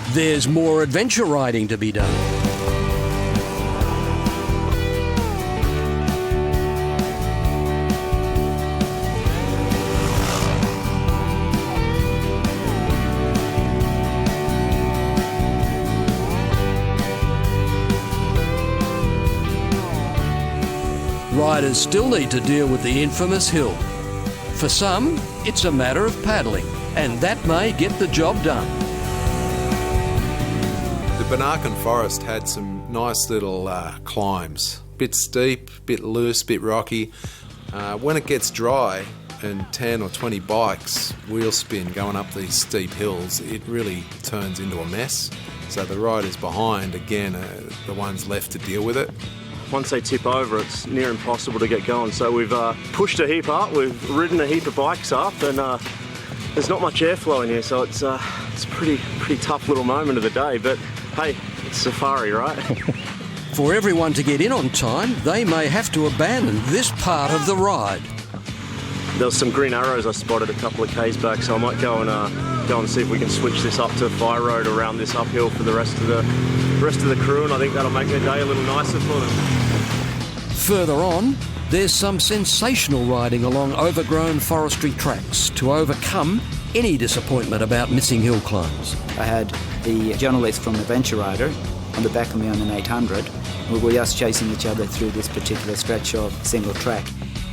There's more adventure riding to be done. Riders still need to deal with the infamous hill. For some, it's a matter of paddling, and that may get the job done. The Banarkan Forest had some nice little climbs. Bit steep, bit loose, bit rocky. When it gets dry and 10 or 20 bikes wheel spin going up these steep hills, it really turns into a mess. So the riders behind, again, are the ones left to deal with it. Once they tip over, it's near impossible to get going. So we've pushed a heap up, we've ridden a heap of bikes up, and there's not much airflow in here, so it's a pretty tough little moment of the day. But hey, it's safari, right? For everyone to get in on time, they may have to abandon this part of the ride. There was some green arrows I spotted a couple of k's back, so I might go and see if we can switch this up to fire road around this uphill for the rest of the crew, and I think that'll make their day a little nicer for them. Further on, there's some sensational riding along overgrown forestry tracks to overcome any disappointment about missing hill climbs. I had the journalist from Adventure Rider on the back of me on an 800. We were just chasing each other through this particular stretch of single track.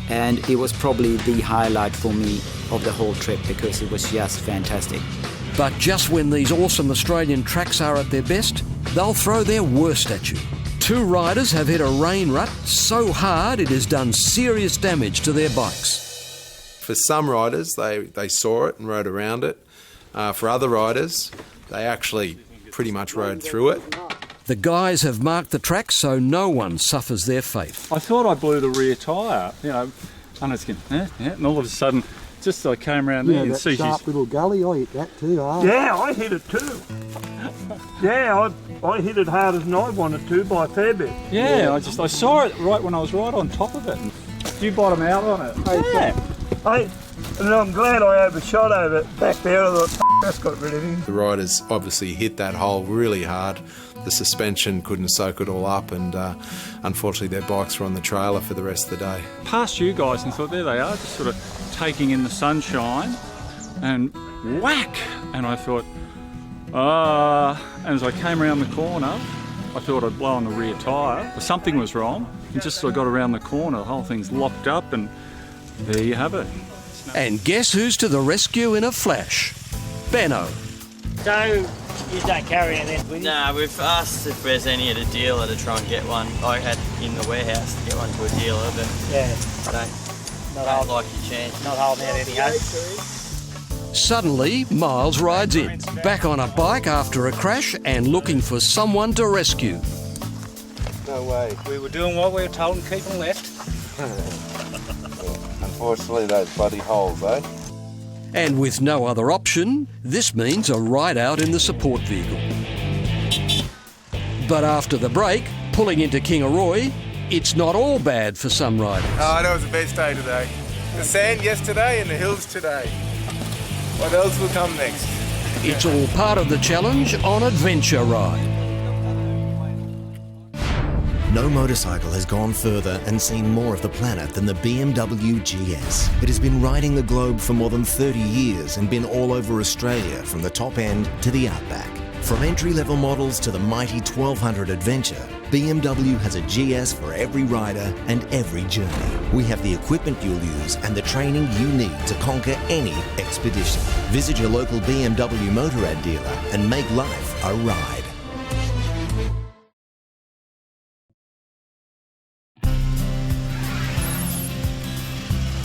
And it was probably the highlight for me of the whole trip because it was just fantastic. But just when these awesome Australian tracks are at their best, they'll throw their worst at you. 2 riders have hit a rain rut so hard it has done serious damage to their bikes. For some riders, they saw it and rode around it. For other riders, they actually pretty much rode through it. The guys have marked the track so no one suffers their fate. I thought I blew the rear tyre, under skin. And all of a sudden, just I came around there and see sharp little gully, I hit that too hard. Yeah, I hit it too. Yeah, I hit it harder than I wanted to by a fair bit. Yeah, I saw it right when I was right on top of it. And you bottom out on it. Yeah. And I'm glad I overshot over it back there. I thought, that's got rid of him. The riders obviously hit that hole really hard. The suspension couldn't soak it all up, and unfortunately their bikes were on the trailer for the rest of the day. Past you guys and thought, there they are, just sort of taking in the sunshine, and whack! And I thought, and as I came around the corner, I thought I'd blown the rear tyre, but something was wrong. And just as I got around the corner, the whole thing's locked up, and there you have it. And guess who's to the rescue in a flash? Benno. So, you don't carry anything with you? Nah, we've asked if there's any at a dealer to try and get one. I had in the warehouse to get one to a dealer, but don't like your chance. Not holding out any hope. Suddenly, Miles rides in, back on a bike after a crash and looking for someone to rescue. No way. We were doing what we were told and keeping left. Unfortunately, those bloody holes, eh? And with no other option, this means a ride out in the support vehicle. But after the break, pulling into Kingaroy, it's not all bad for some riders. Oh, that was the best day today. The sand yesterday and the hills today. What else will come next? It's all part of the challenge on Adventure Ride. No motorcycle has gone further and seen more of the planet than the BMW GS. It has been riding the globe for more than 30 years and been all over Australia from the top end to the outback. From entry-level models to the mighty 1200 Adventure, BMW has a GS for every rider and every journey. We have the equipment you'll use and the training you need to conquer any expedition. Visit your local BMW Motorrad dealer and make life a ride.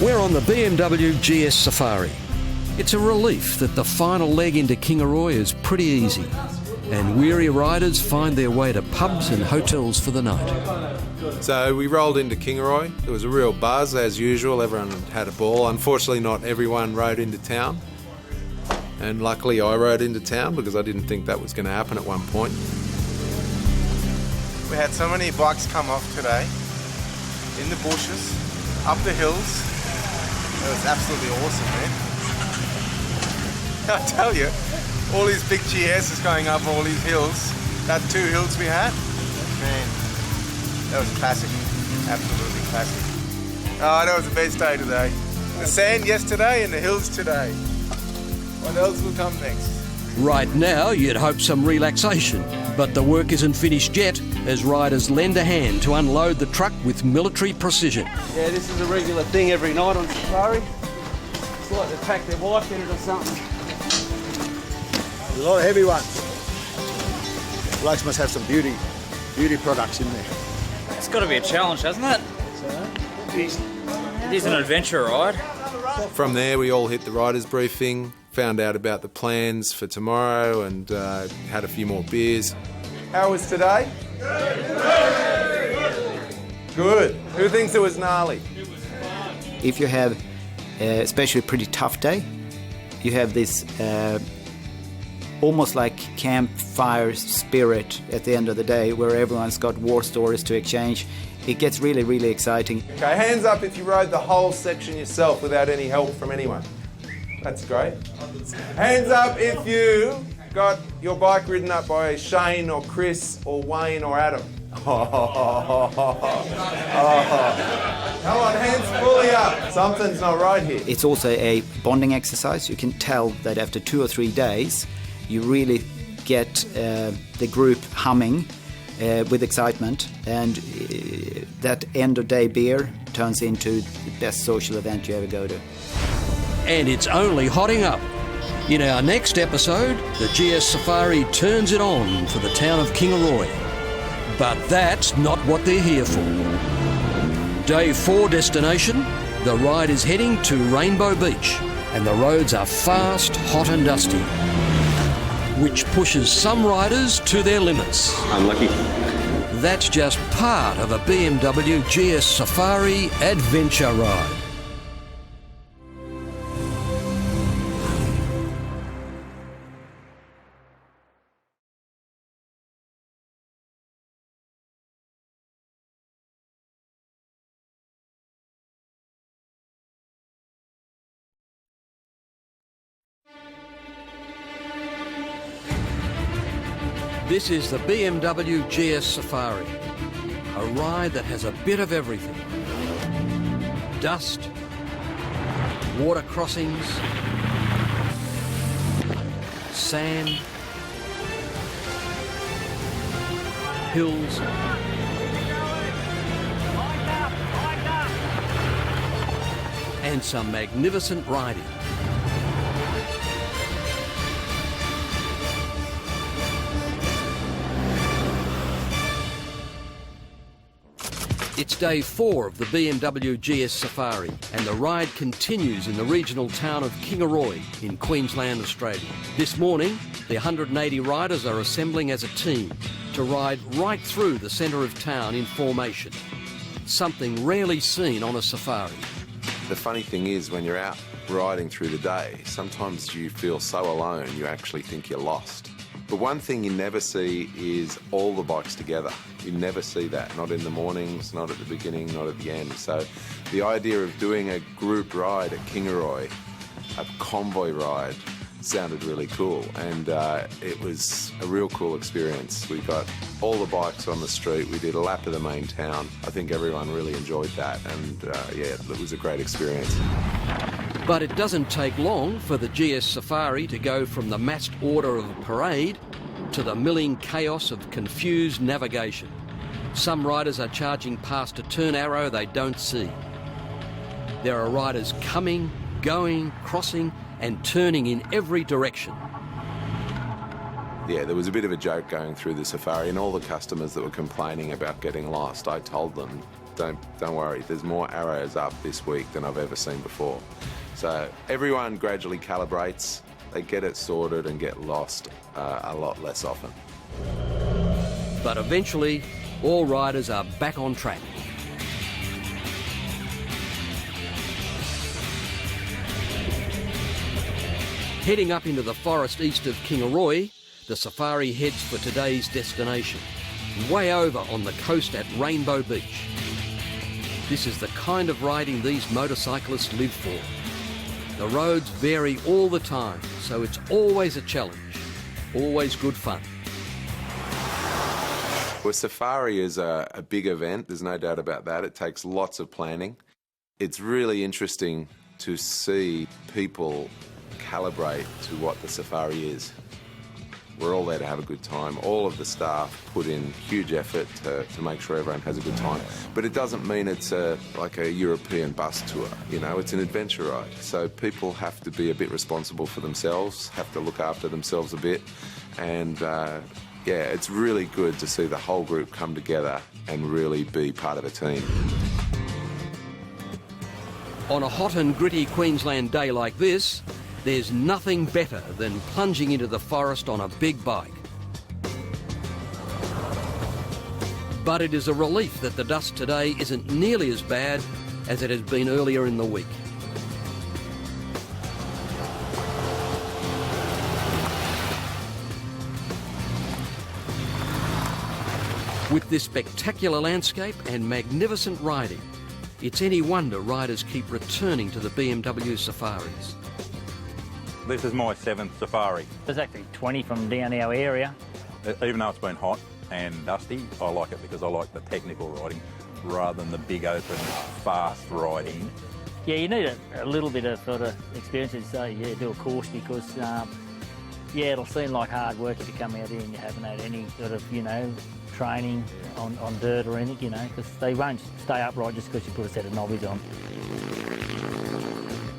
We're on the BMW GS Safari. It's a relief that the final leg into Kingaroy is pretty easy, and weary riders find their way to pubs and hotels for the night. So we rolled into Kingaroy. There was a real buzz as usual. Everyone had a ball. Unfortunately, not everyone rode into town. And luckily I rode into town because I didn't think that was going to happen at one point. We had so many bikes come off today, in the bushes, up the hills. It was absolutely awesome, man. I tell you, all these big GSs going up all these hills, that 2 hills we had, man, that was classic, absolutely classic. Oh, that was the best day today. The sand yesterday and the hills today. What else will come next? Right now, you'd hope some relaxation, but the work isn't finished yet as riders lend a hand to unload the truck with military precision. Yeah, this is a regular thing every night on safari. It's like they pack their wife in it or something. A lot of heavy ones. Blokes must have some beauty products in there. It's got to be a challenge, hasn't it? It is an adventure ride. From there we all hit the riders briefing, found out about the plans for tomorrow and had a few more beers. How was today? Good. Who thinks it was gnarly? If you have especially a pretty tough day, you have this almost like campfire spirit at the end of the day where everyone's got war stories to exchange. It gets really, really exciting. Okay, hands up if you rode the whole section yourself without any help from anyone. That's great. Hands up if you got your bike ridden up by Shane or Chris or Wayne or Adam. Come on, hands fully up. Something's not right here. It's also a bonding exercise. You can tell that after 2 or 3 days, you really get the group humming with excitement, and that end of day beer turns into the best social event you ever go to. And it's only hotting up. In our next episode, the GS Safari turns it on for the town of Kingaroy. But that's not what they're here for. Day 4 destination, the ride is heading to Rainbow Beach, and the roads are fast, hot and dusty, which pushes some riders to their limits. Unlucky. That's just part of a BMW GS Safari adventure ride. This is the BMW GS Safari, a ride that has a bit of everything. Dust, water crossings, sand, hills, and some magnificent riding. It's day 4 of the BMW GS Safari, and the ride continues in the regional town of Kingaroy in Queensland, Australia. This morning, the 180 riders are assembling as a team to ride right through the centre of town in formation, something rarely seen on a safari. The funny thing is, when you're out riding through the day, sometimes you feel so alone you actually think you're lost. But one thing you never see is all the bikes together. You never see that, not in the mornings, not at the beginning, not at the end. So the idea of doing a group ride at Kingaroy, a convoy ride, sounded really cool, and it was a real cool experience. We got all the bikes on the street, we did a lap of the main town. I think everyone really enjoyed that, and yeah, it was a great experience. But it doesn't take long for the GS Safari to go from the massed order of a parade to the milling chaos of confused navigation. Some riders are charging past a turn arrow they don't see. There are riders coming, going, crossing and turning in every direction. Yeah, there was a bit of a joke going through the safari, and all the customers that were complaining about getting lost, I told them, don't worry, there's more arrows up this week than I've ever seen before. So everyone gradually calibrates, they get it sorted and get lost a lot less often. But eventually, all riders are back on track. Heading up into the forest east of Kingaroy, the safari heads for today's destination, way over on the coast at Rainbow Beach. This is the kind of riding these motorcyclists live for. The roads vary all the time, so it's always a challenge, always good fun. Well, safari is a big event, there's no doubt about that. It takes lots of planning. It's really interesting to see people calibrate to what the safari is. We're all there to have a good time. All of the staff put in huge effort to make sure everyone has a good time. But it doesn't mean it's like a European bus tour, you know, it's an adventure ride. So people have to be a bit responsible for themselves, have to look after themselves a bit. And yeah, it's really good to see the whole group come together and really be part of a team. On a hot and gritty Queensland day like this, there's nothing better than plunging into the forest on a big bike. But it is a relief that the dust today isn't nearly as bad as it has been earlier in the week. With this spectacular landscape and magnificent riding, it's any wonder riders keep returning to the BMW Safaris. This is my 7th safari. There's actually 20 from down our area. Even though it's been hot and dusty, I like it because I like the technical riding rather than the big open, fast riding. Yeah, you need a little bit of sort of experience to say, yeah, do a course because, yeah, it'll seem like hard work if you come out here and you haven't had any sort of, you know, training on dirt or anything, you know, because they won't stay upright just because you put a set of knobbies on.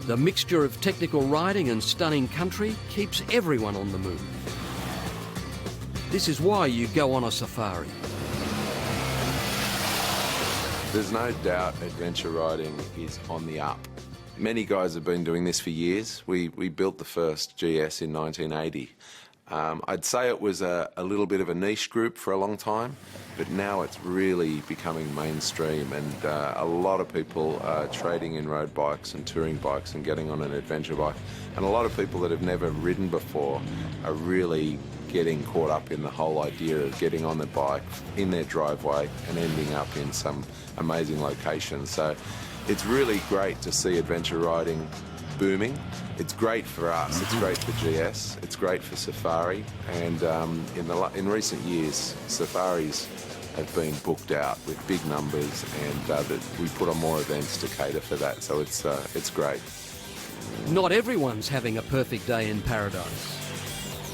The mixture of technical riding and stunning country keeps everyone on the move. This is why you go on a safari. There's no doubt adventure riding is on the up. Many guys have been doing this for years. We built the first GS in 1980. I'd say it was a little bit of a niche group for a long time, but now it's really becoming mainstream, and a lot of people are trading in road bikes and touring bikes and getting on an adventure bike. And a lot of people that have never ridden before are really getting caught up in the whole idea of getting on the bike in their driveway and ending up in some amazing locations. So it's really great to see adventure riding booming. It's great for us, it's great for GS, it's great for Safari, and in recent years, Safaris have been booked out with big numbers, and we put on more events to cater for that, so it's great. Not everyone's having a perfect day in paradise.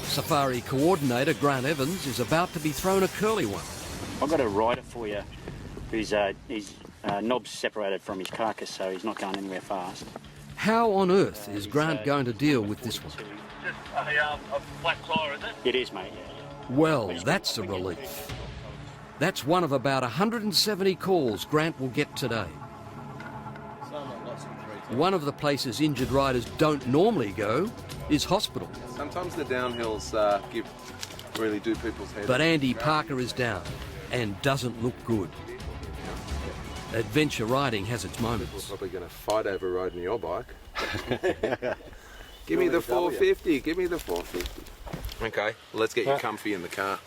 Safari coordinator Grant Evans is about to be thrown a curly one. I've got a rider for you whose knob's separated from his carcass, so he's not going anywhere fast. How on earth is Grant going to deal with this one? Just a flat tyre, is it? It is, mate, yeah. Well, that's a relief. That's one of about 170 calls Grant will get today. One of the places injured riders don't normally go is hospital. Sometimes the downhills really do people's heads. But Andy Parker is down and doesn't look good. Adventure riding has its moments. People are probably going to fight over riding your bike. Give me the 450, give me the 450. Okay, let's get you comfy in the car.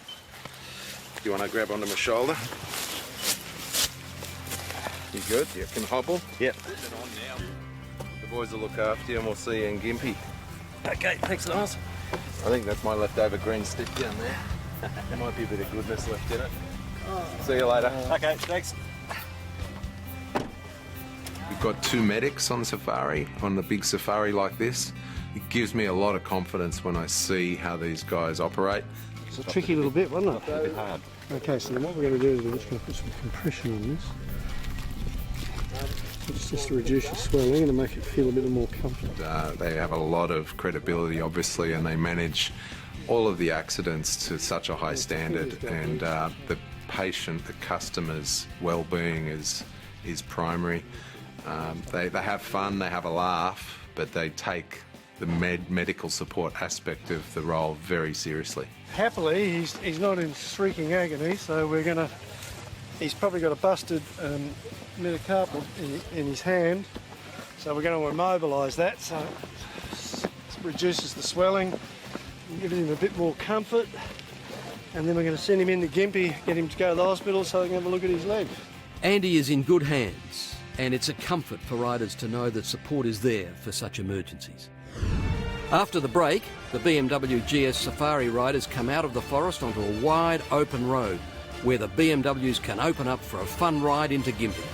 Do you want to grab onto my shoulder? You good? You can hobble? Yep. The boys will look after you and we'll see you in Gimpy. Okay, thanks, Lars. I think that's my leftover green stick down there. There might be a bit of goodness left in it. See you later. Okay, thanks. We've got 2 medics on safari, on a big safari like this. It gives me a lot of confidence when I see how these guys operate. It's a tricky little bit, wasn't it? A bit hard. Okay, so then what we're going to do is we're just going to put some compression on this. It's just to reduce the swelling and to make it feel a bit more comfortable. They have a lot of credibility, obviously, and they manage all of the accidents to such a high standard, and the patient, the customer's well-being is primary. They have fun, they have a laugh, but they take the medical support aspect of the role very seriously. Happily, he's not in shrieking agony, so we're going to... He's probably got a busted metacarpal in his hand, so we're going to immobilise that, so it reduces the swelling, gives him a bit more comfort, and then we're going to send him into Gimpy, get him to go to the hospital so they can have a look at his leg. Andy is in good hands, and it's a comfort for riders to know that support is there for such emergencies. After the break, the BMW GS Safari riders come out of the forest onto a wide open road where the BMWs can open up for a fun ride into Gimpy.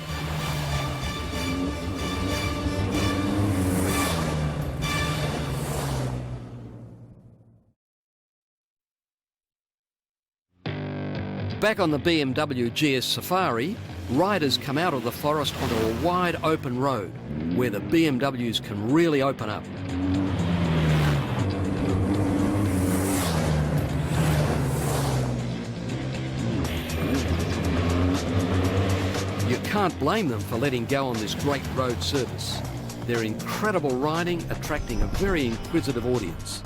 Back on the BMW GS Safari, riders come out of the forest onto a wide open road where the BMWs can really open up. You can't blame them for letting go on this great road service. They're incredible riding, attracting a very inquisitive audience.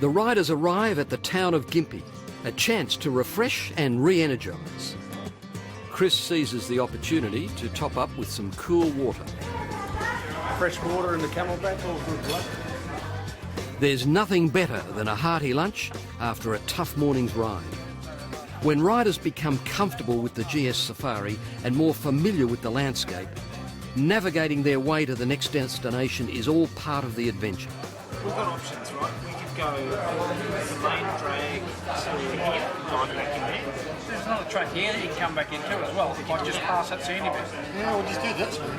The riders arrive at the town of Gimpy, a chance to refresh and re-energise. Chris seizes the opportunity to top up with some cool water. Fresh water in the camelback, all good luck. There's nothing better than a hearty lunch after a tough morning's ride. When riders become comfortable with the GS Safari and more familiar with the landscape, navigating their way to the next destination is all part of the adventure. We've got options, right? We could go the main drag to here, drive back in there. There's another track here that you can come back into as well. If I just pass that Sandy bit. Yeah, we'll just do this one.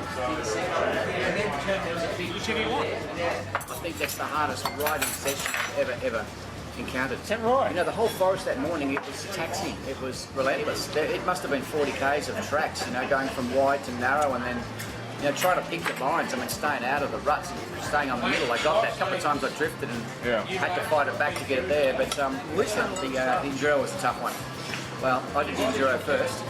Whichever you want. I think that's the hardest riding session I've ever encountered. Is that right? You know, the whole forest that morning, it was taxing. It was relentless. It must have been 40 k's of tracks, you know, going from wide to narrow, and then, you know, trying to pick the lines. I mean, staying out of the ruts and staying on the middle. I got that. A couple of times I drifted and had to fight it back to get it there. But the Enduro was a tough one. Well, I did the Enduro first.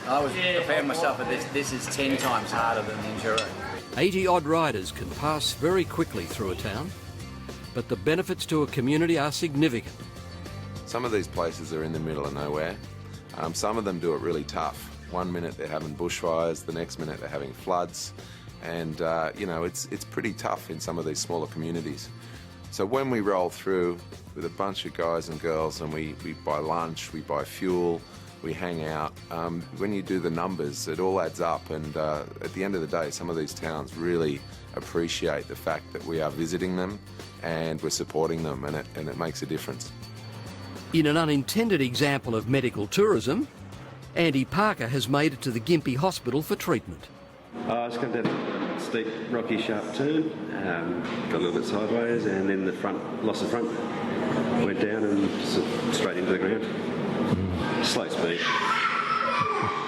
I was preparing myself for this. This is 10 times harder than the Enduro. 80-odd riders can pass very quickly through a town, but the benefits to a community are significant. Some of these places are in the middle of nowhere. Some of them do it really tough. One minute they're having bushfires, the next minute they're having floods, and you know, it's pretty tough in some of these smaller communities. So when we roll through with a bunch of guys and girls and we buy lunch, we buy fuel, we hang out, when you do the numbers, it all adds up, and at the end of the day, some of these towns really appreciate the fact that we are visiting them and we're supporting them, and it makes a difference. In an unintended example of medical tourism, Andy Parker has made it to the Gimpy Hospital for treatment. I just come down a steep, rocky, sharp turn, got a little bit sideways, and then lost the front, went down and straight into the ground. Slow speed.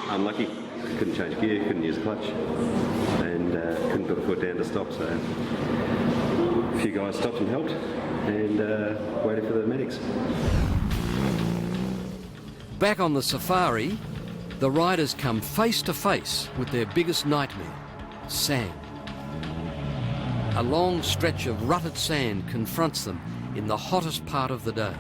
Unlucky. Couldn't change gear, couldn't use a clutch, and couldn't put a foot down to stop, so a few guys stopped and helped, and waited for the medics. Back on the safari, the riders come face to face with their biggest nightmare, sand. A long stretch of rutted sand confronts them in the hottest part of the day.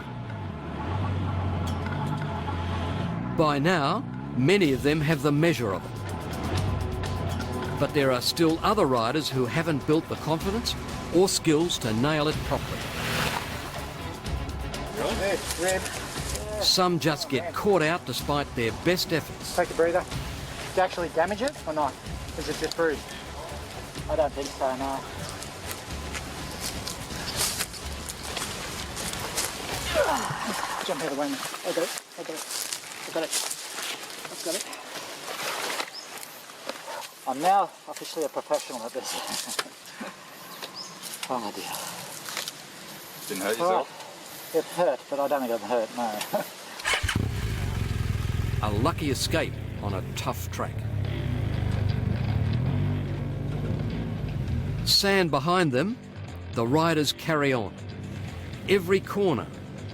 By now, many of them have the measure of it. But there are still other riders who haven't built the confidence or skills to nail it properly. Some just get caught out despite their best efforts. Take a breather. Did you actually damage it or not? Is it just bruised? I don't think so, no. Jump out of the way, mate. I got it. I got it. I got it. I've got it. I'm now officially a professional at this. Oh dear. Didn't hurt yourself? It hurt, but I don't think it hurt, no. A lucky escape on a tough track. Sand behind them, the riders carry on. Every corner,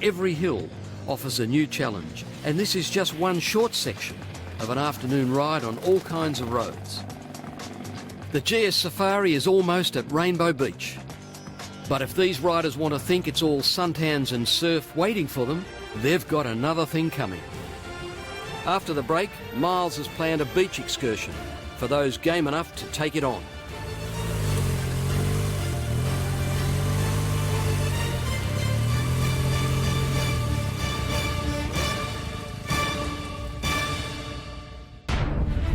every hill offers a new challenge, and this is just one short section of an afternoon ride on all kinds of roads. The GS Safari is almost at Rainbow Beach. But if these riders want to think it's all suntans and surf waiting for them, they've got another thing coming. After the break, Miles has planned a beach excursion for those game enough to take it on.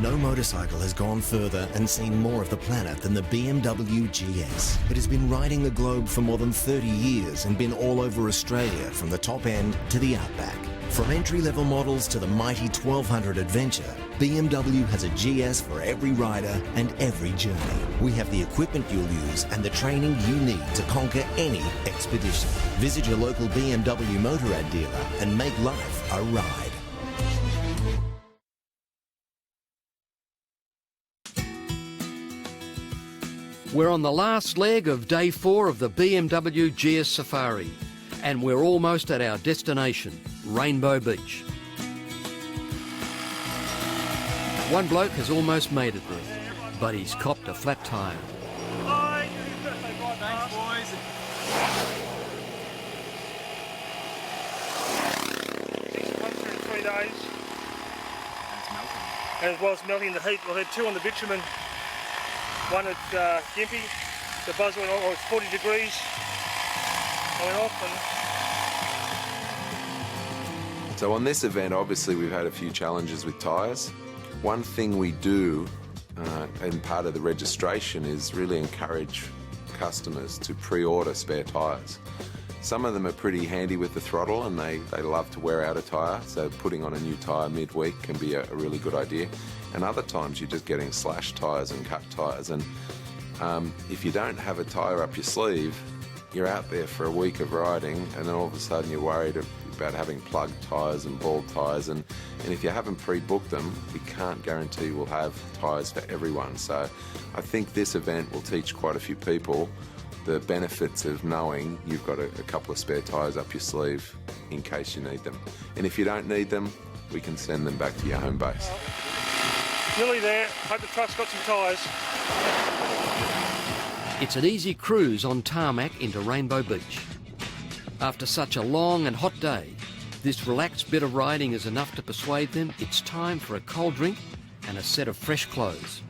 No motorcycle has gone further and seen more of the planet than the BMW GS. It has been riding the globe for more than 30 years and been all over Australia from the top end to the outback. From entry-level models to the mighty 1200 Adventure, BMW has a GS for every rider and every journey. We have the equipment you'll use and the training you need to conquer any expedition. Visit your local BMW Motorrad dealer and make life a ride. We're on the last leg of day 4 of the BMW GS Safari, and we're almost at our destination, Rainbow Beach. One bloke has almost made it there, but he's copped a flat tyre. Thanks, boys. Once in 3 days. And it was melting in the heat. We had 2 on the bitumen. One at Gimpy, the buzz went off, it was 40 degrees. I went off and... So on this event, obviously we've had a few challenges with tyres. One thing we do, and part of the registration, is really encourage customers to pre-order spare tyres. Some of them are pretty handy with the throttle and they love to wear out a tyre, so putting on a new tyre midweek can be a really good idea. And other times you're just getting slashed tyres and cut tyres, and if you don't have a tyre up your sleeve, you're out there for a week of riding and then all of a sudden you're worried about having plugged tyres and bald tyres, and if you haven't pre-booked them, we can't guarantee we'll have tyres for everyone. So I think this event will teach quite a few people the benefits of knowing you've got a couple of spare tyres up your sleeve in case you need them. And if you don't need them, we can send them back to your home base. Nearly there. Hope the truck's got some tyres. It's an easy cruise on tarmac into Rainbow Beach. After such a long and hot day, this relaxed bit of riding is enough to persuade them it's time for a cold drink and a set of fresh clothes.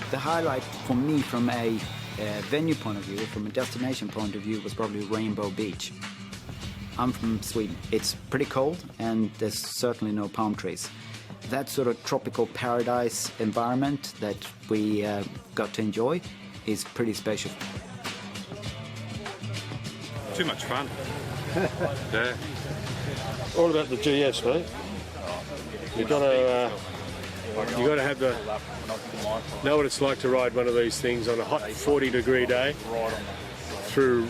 The highlight for me from a venue point of view, from a destination point of view, was probably Rainbow Beach. I'm from Sweden. It's pretty cold and there's certainly no palm trees. That sort of tropical paradise environment that we got to enjoy is pretty special. Too much fun. Yeah. All about the GS, mate. You've got to have know what it's like to ride one of these things on a hot 40-degree day through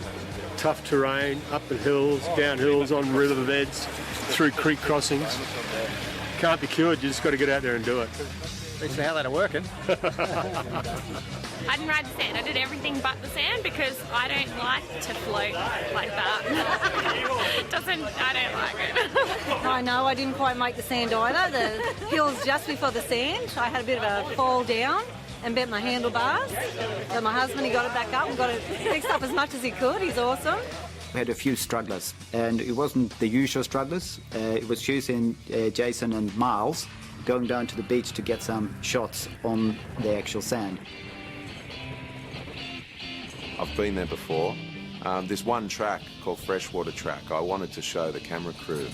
tough terrain, up the hills, down hills, on river beds, through creek crossings. Can't be cured, you just got to get out there and do it. Thanks for how that are working. I didn't ride the sand, I did everything but the sand because I don't like to float like that. I don't like it. I know, I didn't quite make the sand either. The hills just before the sand, I had a bit of a fall down and bent my handlebars. So my husband, he got it back up and got it fixed up as much as he could. He's awesome. We had a few strugglers, and it wasn't the usual strugglers. It was Susan, Jason and Miles going down to the beach to get some shots on the actual sand. I've been there before. There's one track called Freshwater Track. I wanted to show the camera crew,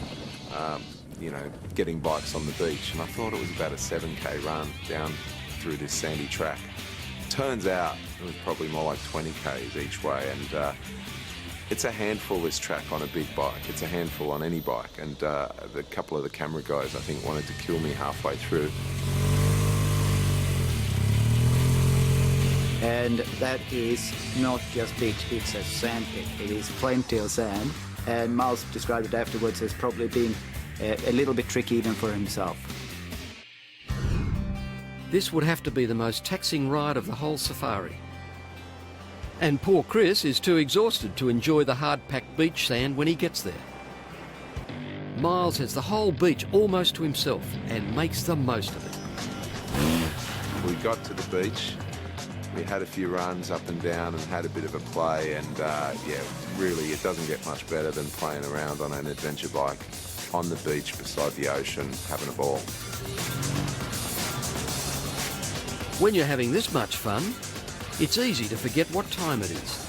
getting bikes on the beach, and I thought it was about a 7k run down through this sandy track. Turns out it was probably more like 20k's each way, and It's a handful, this track, on a big bike. It's a handful on any bike, and a couple of the camera guys, I think, wanted to kill me halfway through. And that is not just beach, it's a sand pit. It is plenty of sand, and Miles described it afterwards as probably being a little bit tricky even for himself. This would have to be the most taxing ride of the whole safari. And poor Chris is too exhausted to enjoy the hard-packed beach sand when he gets there. Miles has the whole beach almost to himself and makes the most of it. We got to the beach, we had a few runs up and down and had a bit of a play, and yeah, really it doesn't get much better than playing around on an adventure bike on the beach beside the ocean, having a ball. When you're having this much fun, it's easy to forget what time it is.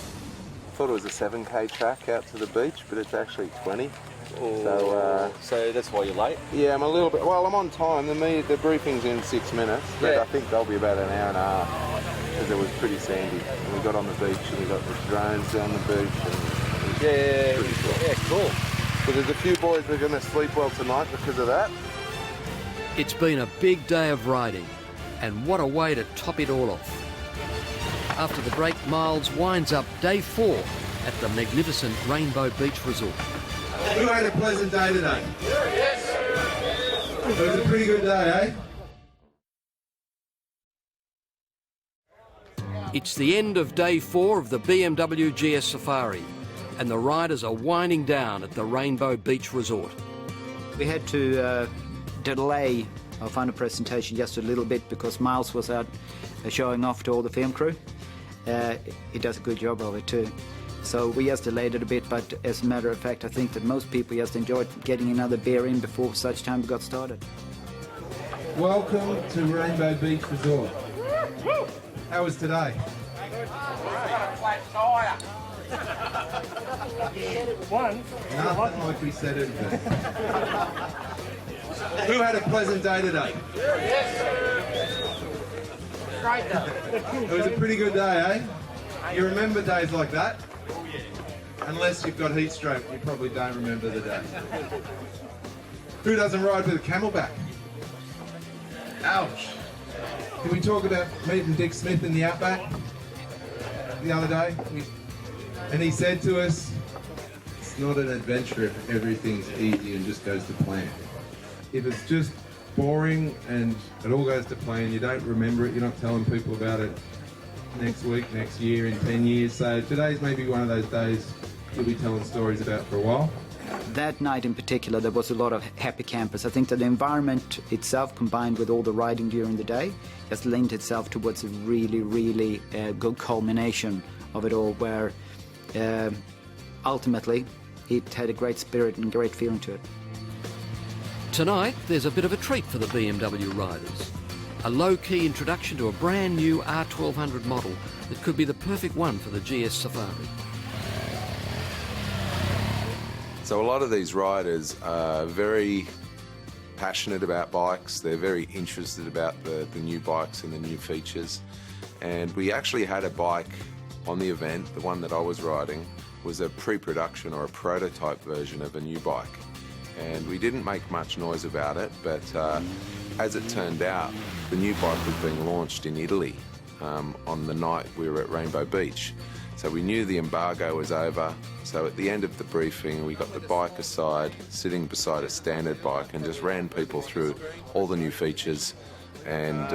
I thought it was a 7k track out to the beach, but it's actually 20. So that's why you're late? Yeah, I'm a little bit. Well, I'm on time. The briefing's in 6 minutes, but Yeah. I think they'll be about an hour and a half because it was pretty sandy. And we got on the beach and we got the drones down the beach. And Yeah, cool. So there's a few boys that are going to sleep well tonight because of that. It's been a big day of riding, and what a way to top it all off. After the break, Miles winds up day 4 at the magnificent Rainbow Beach Resort. Who had a pleasant day today? Yes. It was a pretty good day, eh? It's the end of day 4 of the BMW GS Safari, and the riders are winding down at the Rainbow Beach Resort. We had to delay our final presentation just a little bit because Miles was out showing off to all the film crew. He does a good job of it too. So we just delayed it a bit, but as a matter of fact, I think that most people just enjoyed getting another beer in before such time we got started. Welcome to Rainbow Beach Resort. How was today? Nothing like we said it. Who had a pleasant day today? Great day. It was a pretty good day, eh? You remember days like that? Unless you've got heat stroke, you probably don't remember the day. Who doesn't ride with a camelback? Ouch. Did we talk about meeting Dick Smith in the Outback the other day? And he said to us, it's not an adventure if everything's easy and just goes to plan. If it's just boring and it all goes to plan, you don't remember it, you're not telling people about it next week, next year, in 10 years. So today's maybe one of those days you'll be telling stories about for a while. That night in particular, there was a lot of happy campers. I think that the environment itself, combined with all the riding during the day, just lent itself towards a really, really good culmination of it all, where ultimately it had a great spirit and great feeling to it. Tonight, there's a bit of a treat for the BMW riders. A low-key introduction to a brand new R1200 model that could be the perfect one for the GS Safari. So a lot of these riders are very passionate about bikes. They're very interested about the new bikes and the new features. And we actually had a bike on the event, the one that I was riding, was a pre-production or a prototype version of a new bike. And we didn't make much noise about it, but as it turned out, the new bike was being launched in Italy on the night we were at Rainbow Beach. So we knew the embargo was over. So at the end of the briefing, we got the bike aside, sitting beside a standard bike, and just ran people through all the new features. And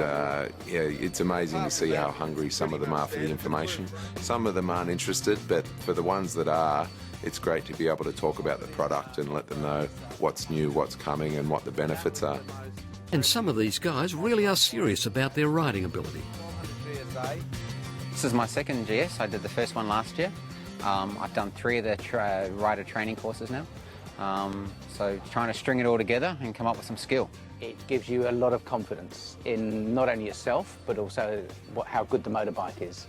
yeah, it's amazing to see how hungry some of them are for the information. Some of them aren't interested, but for the ones that are, it's great to be able to talk about the product and let them know what's new, what's coming, and what the benefits are. And some of these guys really are serious about their riding ability. This is my second GS. I did the first one last year. I've done 3 of the rider training courses now. So trying to string it all together and come up with some skill. It gives you a lot of confidence in not only yourself, but also how good the motorbike is.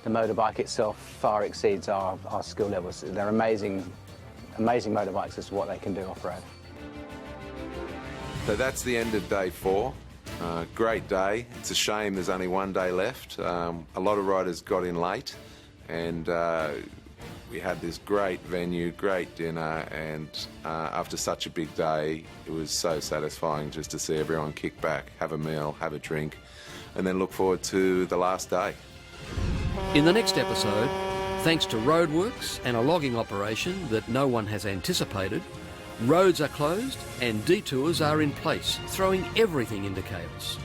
The motorbike itself far exceeds our skill levels. They're amazing, amazing motorbikes as to what they can do off-road. So that's the end of day 4. Great day. It's a shame there's only one day left. A lot of riders got in late, and We had this great venue, great dinner, and after such a big day, it was so satisfying just to see everyone kick back, have a meal, have a drink, and then look forward to the last day. In the next episode, thanks to roadworks and a logging operation that no one has anticipated, roads are closed and detours are in place, throwing everything into chaos.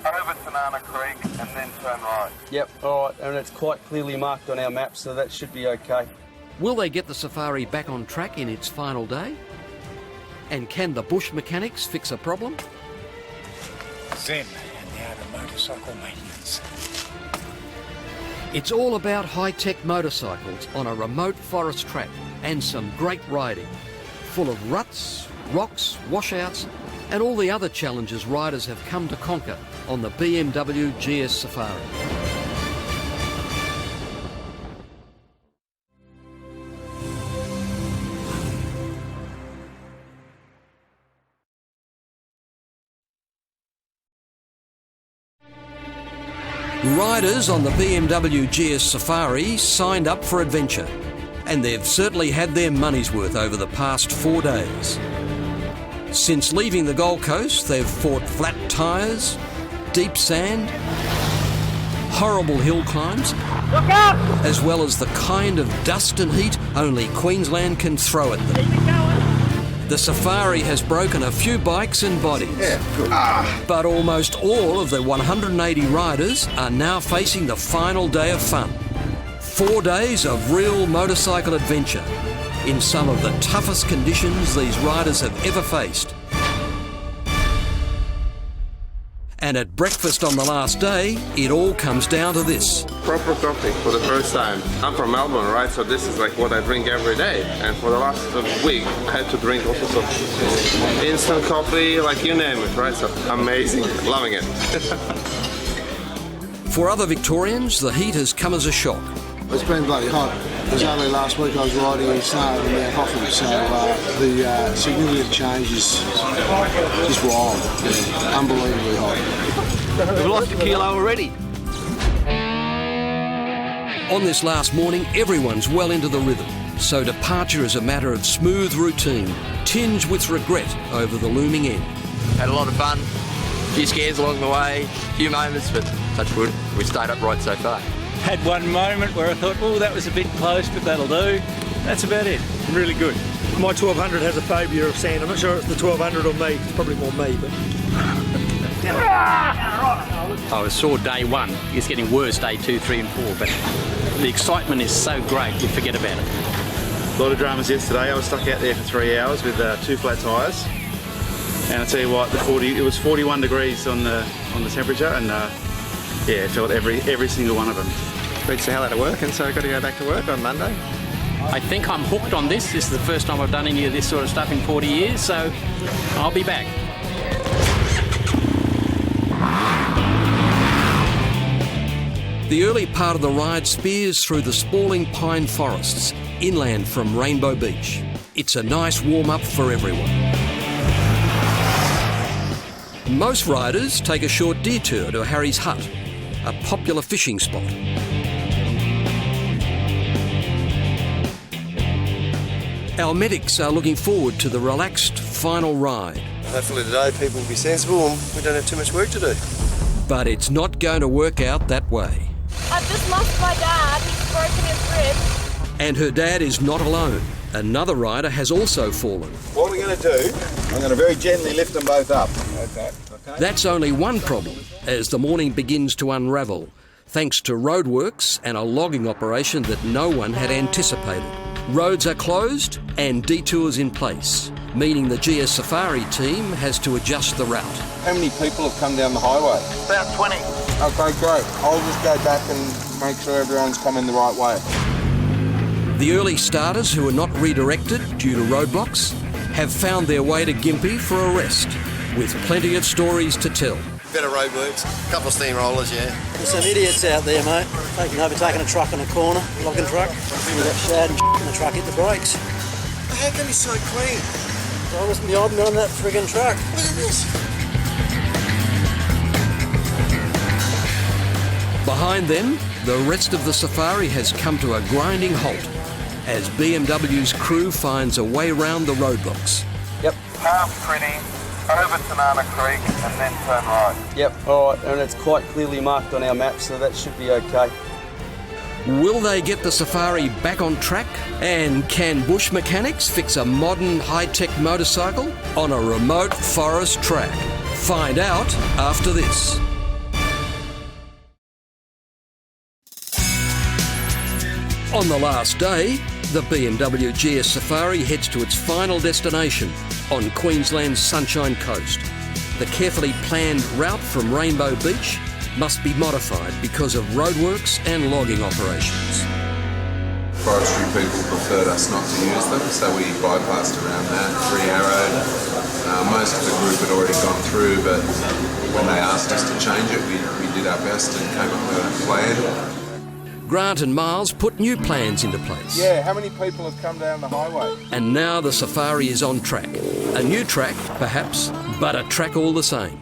Over Tanana Creek and then turn right. Yep, all right, and it's quite clearly marked on our map, so that should be okay. Will they get the safari back on track in its final day? And can the bush mechanics fix a problem? Zen and the art of motorcycle maintenance. It's all about high-tech motorcycles on a remote forest track and some great riding, full of ruts, rocks, washouts, and all the other challenges riders have come to conquer on the BMW GS Safari. Riders on the BMW GS Safari signed up for adventure, and they've certainly had their money's worth over the past 4 days. Since leaving the Gold Coast, they've fought flat tyres, deep sand, horrible hill climbs, as well as the kind of dust and heat only Queensland can throw at them. The Safari has broken a few bikes and bodies, but almost all of the 180 riders are now facing the final day of fun. 4 days of real motorcycle adventure in some of the toughest conditions these riders have ever faced. And at breakfast on the last day, it all comes down to this. Proper coffee for the first time. I'm from Melbourne, right? So this is like what I drink every day. And for the last week, I had to drink all sorts of instant coffee, like you name it, right? So amazing, loving it. For other Victorians, the heat has come as a shock. It's been bloody hot. It was only last week I was riding in snow in Mount Hoffman, so the significant change is just wild. Yeah, unbelievably hot. We've lost a kilo already. On this last morning, everyone's well into the rhythm, so departure is a matter of smooth routine, tinged with regret over the looming end. Had a lot of fun, a few scares along the way, a few moments, but touch wood, we stayed upright so far. Had one moment where I thought, oh, that was a bit close, but that'll do. That's about it. Really good. My 1200 has a phobia of sand. I'm not sure it's the 1200 or me. It's probably more me, but... I was sore day one. It's getting worse day 2, 3 and 4, but the excitement is so great you forget about it. A lot of dramas yesterday. I was stuck out there for 3 hours with 2 flat tyres. And I tell you what, it was 41 degrees on the temperature, and yeah, I felt every single one of them. Reached the hell out of work, and so I got to go back to work on Monday. I think I'm hooked on this. This is the first time I've done any of this sort of stuff in 40 years, so I'll be back. The early part of the ride spears through the sprawling pine forests, inland from Rainbow Beach. It's a nice warm-up for everyone. Most riders take a short detour to Harry's Hut, a popular fishing spot. Our medics are looking forward to the relaxed final ride. Hopefully today people will be sensible and we don't have too much work to do. But it's not going to work out that way. I've just lost my dad. He's broken his ribs. And her dad is not alone. Another rider has also fallen. What we're going to do, I'm going to very gently lift them both up. Okay. That's only one problem as the morning begins to unravel, thanks to roadworks and a logging operation that no one had anticipated. Roads are closed and detours in place, meaning the GS Safari team has to adjust the route. How many people have come down the highway? About 20. Okay, great. I'll just go back and make sure everyone's coming the right way. The early starters who are not redirected due to roadblocks have found their way to Gimpy for a rest, with plenty of stories to tell. Better roadworks, a couple of steamrollers, yeah. There's some idiots out there, mate, overtaking a truck on a corner, logging truck. We got shad and the truck hit the brakes. How come he's so clean? I was behind me on that friggin' truck. Look at this. Behind them, the rest of the safari has come to a grinding halt as BMW's crew finds a way round the roadblocks. Yep. Half pretty, over Tanana Creek and then turn right. Yep, alright, and it's quite clearly marked on our map, so that should be okay. Will they get the Safari back on track? And can bush mechanics fix a modern high-tech motorcycle on a remote forest track? Find out after this. On the last day, the BMW GS Safari heads to its final destination on Queensland's Sunshine Coast. The carefully planned route from Rainbow Beach must be modified because of roadworks and logging operations. Forestry people preferred us not to use them, so we bypassed around that, re-arrowed. Most of the group had already gone through, but when they asked us to change it, we did our best and came up with a plan. Grant and Miles put new plans into place. Yeah, how many people have come down the highway? And now the Safari is on track. A new track, perhaps, but a track all the same.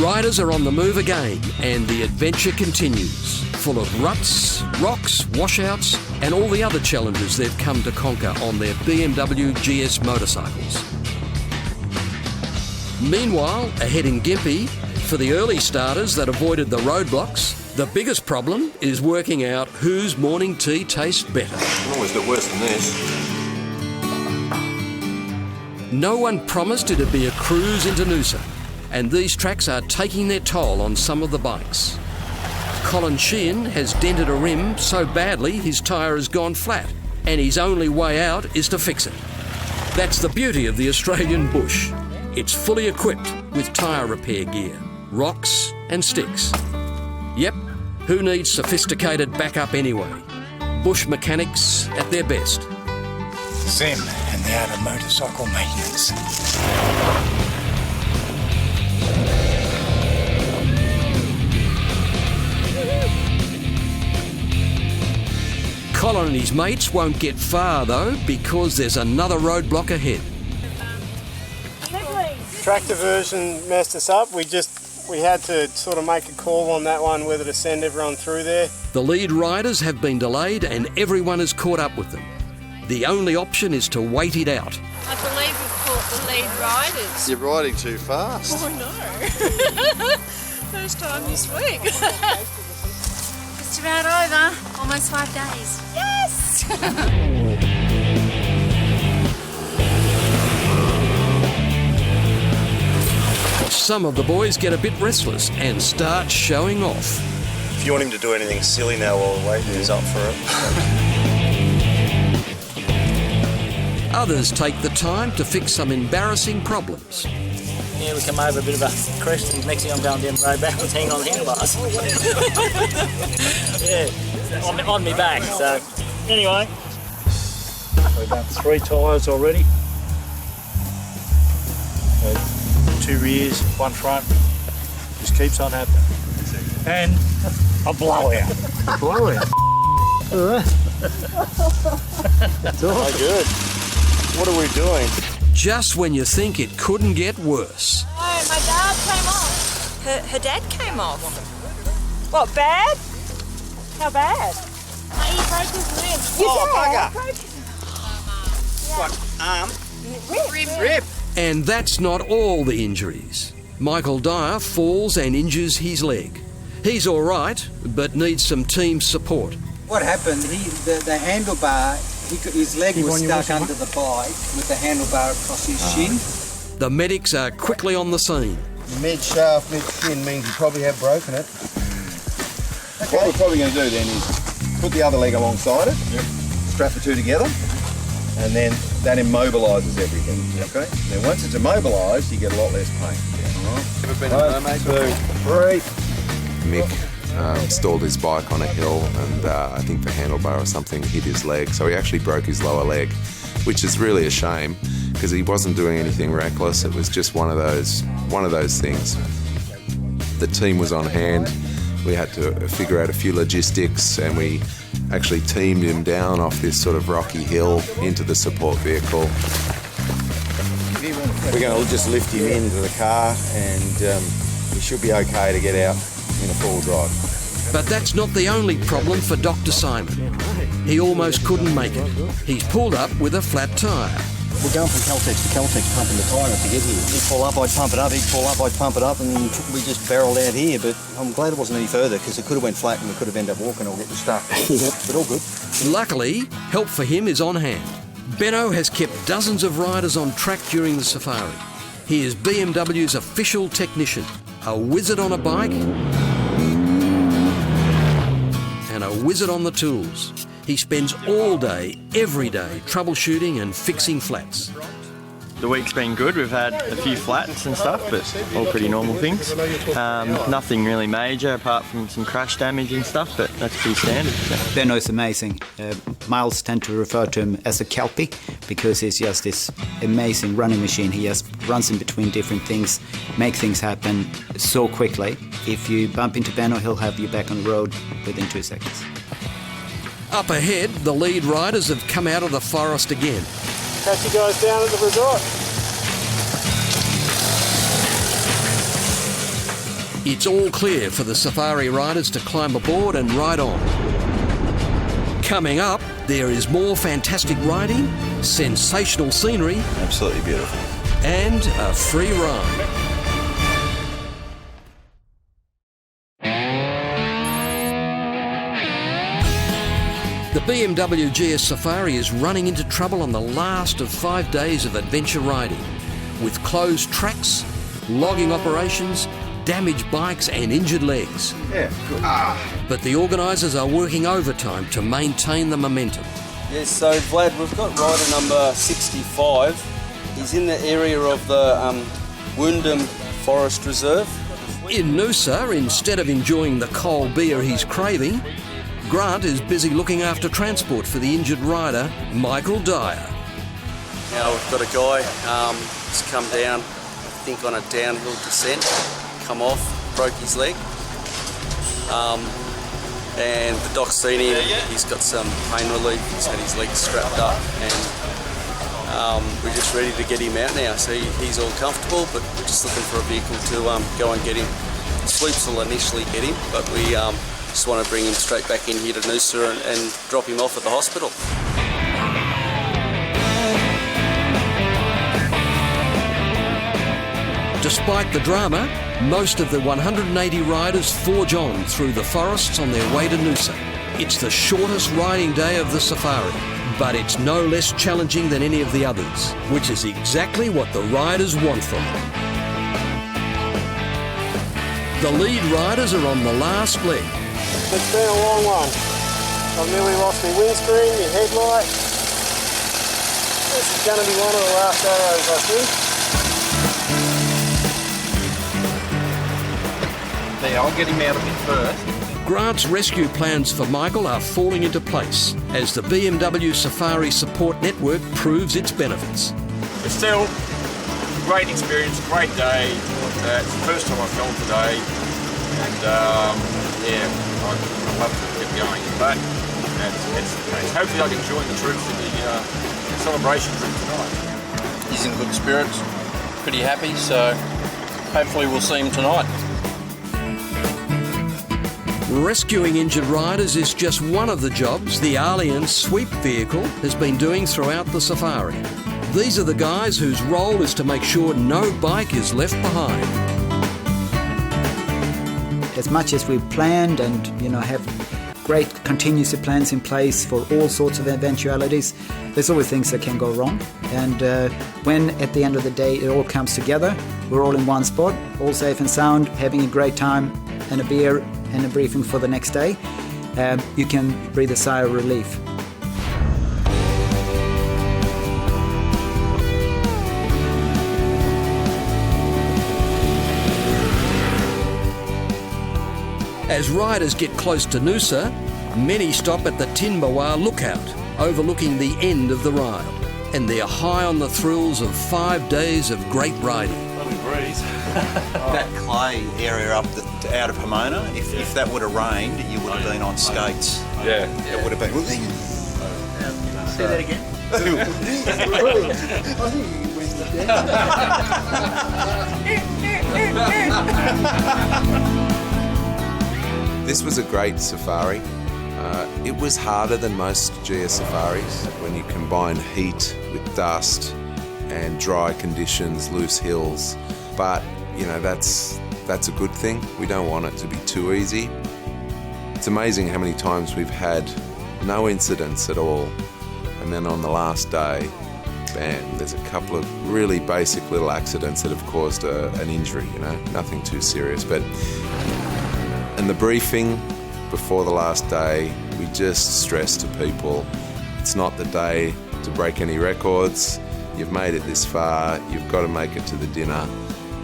Riders are on the move again, and the adventure continues, full of ruts, rocks, washouts, and all the other challenges they've come to conquer on their BMW GS motorcycles. Meanwhile, ahead in Gimpy, for the early starters that avoided the roadblocks, the biggest problem is working out whose morning tea tastes better. Can always get worse than this. No one promised it'd be a cruise into Noosa, and these tracks are taking their toll on some of the bikes. Colin Sheehan has dented a rim so badly his tyre has gone flat, and his only way out is to fix it. That's the beauty of the Australian bush. It's fully equipped with tyre repair gear, rocks and sticks. Yep, who needs sophisticated backup anyway? Bush mechanics at their best. Zen and the art of motorcycle maintenance. Colin and his mates won't get far though, because there's another roadblock ahead. Track diversion messed us up. We had to sort of make a call on that one, whether to send everyone through there. The lead riders have been delayed and everyone has caught up with them. The only option is to wait it out. I believe we've caught the lead riders. You're riding too fast. Oh no. First time this week. Just about over. Almost 5 days. Yes! Some of the boys get a bit restless and start showing off. If you want him to do anything silly now while we're waiting, he's up for it. Others take the time to fix some embarrassing problems. Yeah, we come over a bit of a crest and next thing I'm going down the road backwards hanging on the handlebars. Yeah, on me back, so anyway. We've done 3 tyres already. 2 rears, 1 front. Just keeps on happening. And a blowout. A blowout? That's all good. What are we doing? Just when you think it couldn't get worse. Oh, my dad came off. Her dad came off. What, bad? How bad? He broke his rib. Oh, bugger. Rib. And that's not all the injuries. Michael Dyer falls and injures his leg. He's all right, but needs some team support. What happened, the handlebar, his leg was stuck under the bike with the handlebar across his shin. The medics are quickly on the scene. Mid-shaft, mid-shin means you probably have broken it. Okay. What we're probably going to do then is put the other leg alongside it, strap the two together, and then that immobilises everything, okay? And then once it's immobilised, you get a lot less pain. All right. Ever been to 1, 2, 3. Mick stalled his bike on a hill and I think the handlebar or something hit his leg, so he actually broke his lower leg, which is really a shame because he wasn't doing anything reckless. It was just one of those things. The team was on hand. We had to figure out a few logistics and we actually teamed him down off this sort of rocky hill into the support vehicle. We're going to just lift him into the car and he should be okay to get out in a full drive. But that's not the only problem for Dr. Simon. He almost couldn't make it. He's pulled up with a flat tyre. We're going from Caltex to Caltex pumping the tyre up to get here. He'd pull up, I'd pump it up, he'd pull up, I'd pump it up, and we just barrelled out here. But I'm glad it wasn't any further because it could have went flat and we could have ended up walking or getting stuck. But all good. Luckily, help for him is on hand. Benno has kept dozens of riders on track during the safari. He is BMW's official technician, a wizard on a bike and a wizard on the tools. He spends all day, every day, troubleshooting and fixing flats. The week's been good. We've had a few flats and stuff, but all pretty normal things. Nothing really major apart from some crash damage and stuff, but that's pretty standard. Benno is amazing. Miles tend to refer to him as a kelpie because he's just this amazing running machine. He just runs in between different things, make things happen so quickly. If you bump into Benno, he'll have you back on the road within 2 seconds. Up ahead, the lead riders have come out of the forest again. Catch you guys down at the resort. It's all clear for the safari riders to climb aboard and ride on. Coming up, there is more fantastic riding, sensational scenery, absolutely beautiful, and a free ride. The BMW GS Safari is running into trouble on the last of 5 days of adventure riding, with closed tracks, logging operations, damaged bikes and injured legs. Yeah, good. But the organisers are working overtime to maintain the momentum. Yes, so Vlad, we've got rider number 65. He's in the area of the Woundham Forest Reserve. In Noosa, instead of enjoying the cold beer he's craving, Grant is busy looking after transport for the injured rider, Michael Dyer. Now we've got a guy who's come down, I think on a downhill descent, come off, broke his leg. And the doc's seen him, he's got some pain relief, he's had his legs strapped up, and we're just ready to get him out now. So he's all comfortable, but we're just looking for a vehicle to go and get him. Sloops will initially get him, but we just want to bring him straight back in here to Noosa and drop him off at the hospital. Despite the drama, most of the 180 riders forge on through the forests on their way to Noosa. It's the shortest riding day of the safari, but it's no less challenging than any of the others, which is exactly what the riders want from it. The lead riders are on the last leg. It's been a long one. I've nearly lost my windscreen, my headlight. This is going to be one of the last arrows, I think. There, I'll get him out a bit first. Grant's rescue plans for Michael are falling into place as the BMW Safari Support Network proves its benefits. But still, great experience, great day. It's the first time I've filmed today, and yeah, I'd love to get going. But it's the case. Hopefully I can join the troops in the celebration trip tonight. He's in good spirits, pretty happy, so hopefully we'll see him tonight. Rescuing injured riders is just one of the jobs the Allianz sweep vehicle has been doing throughout the safari. These are the guys whose role is to make sure no bike is left behind. As much as we've planned and have great contingency plans in place for all sorts of eventualities, there's always things that can go wrong. And when at the end of the day it all comes together, we're all in one spot, all safe and sound, having a great time and a beer and a briefing for the next day, you can breathe a sigh of relief. As riders get close to Noosa, many stop at the Tinbawa lookout, overlooking the end of the ride. And they're high on the thrills of 5 days of great riding. Lovely breeze. That clay area up out of Pomona, if that would have rained, you would have been on skates Yeah. It would have been. Say that again. This was a great safari. It was harder than most GS safaris when you combine heat with dust and dry conditions, loose hills. But, you know, that's a good thing. We don't want it to be too easy. It's amazing how many times we've had no incidents at all. And then on the last day, bam, there's a couple of really basic little accidents that have caused an injury, you know, nothing too serious. And the briefing before the last day, we just stress to people, it's not the day to break any records. You've made it this far, you've got to make it to the dinner.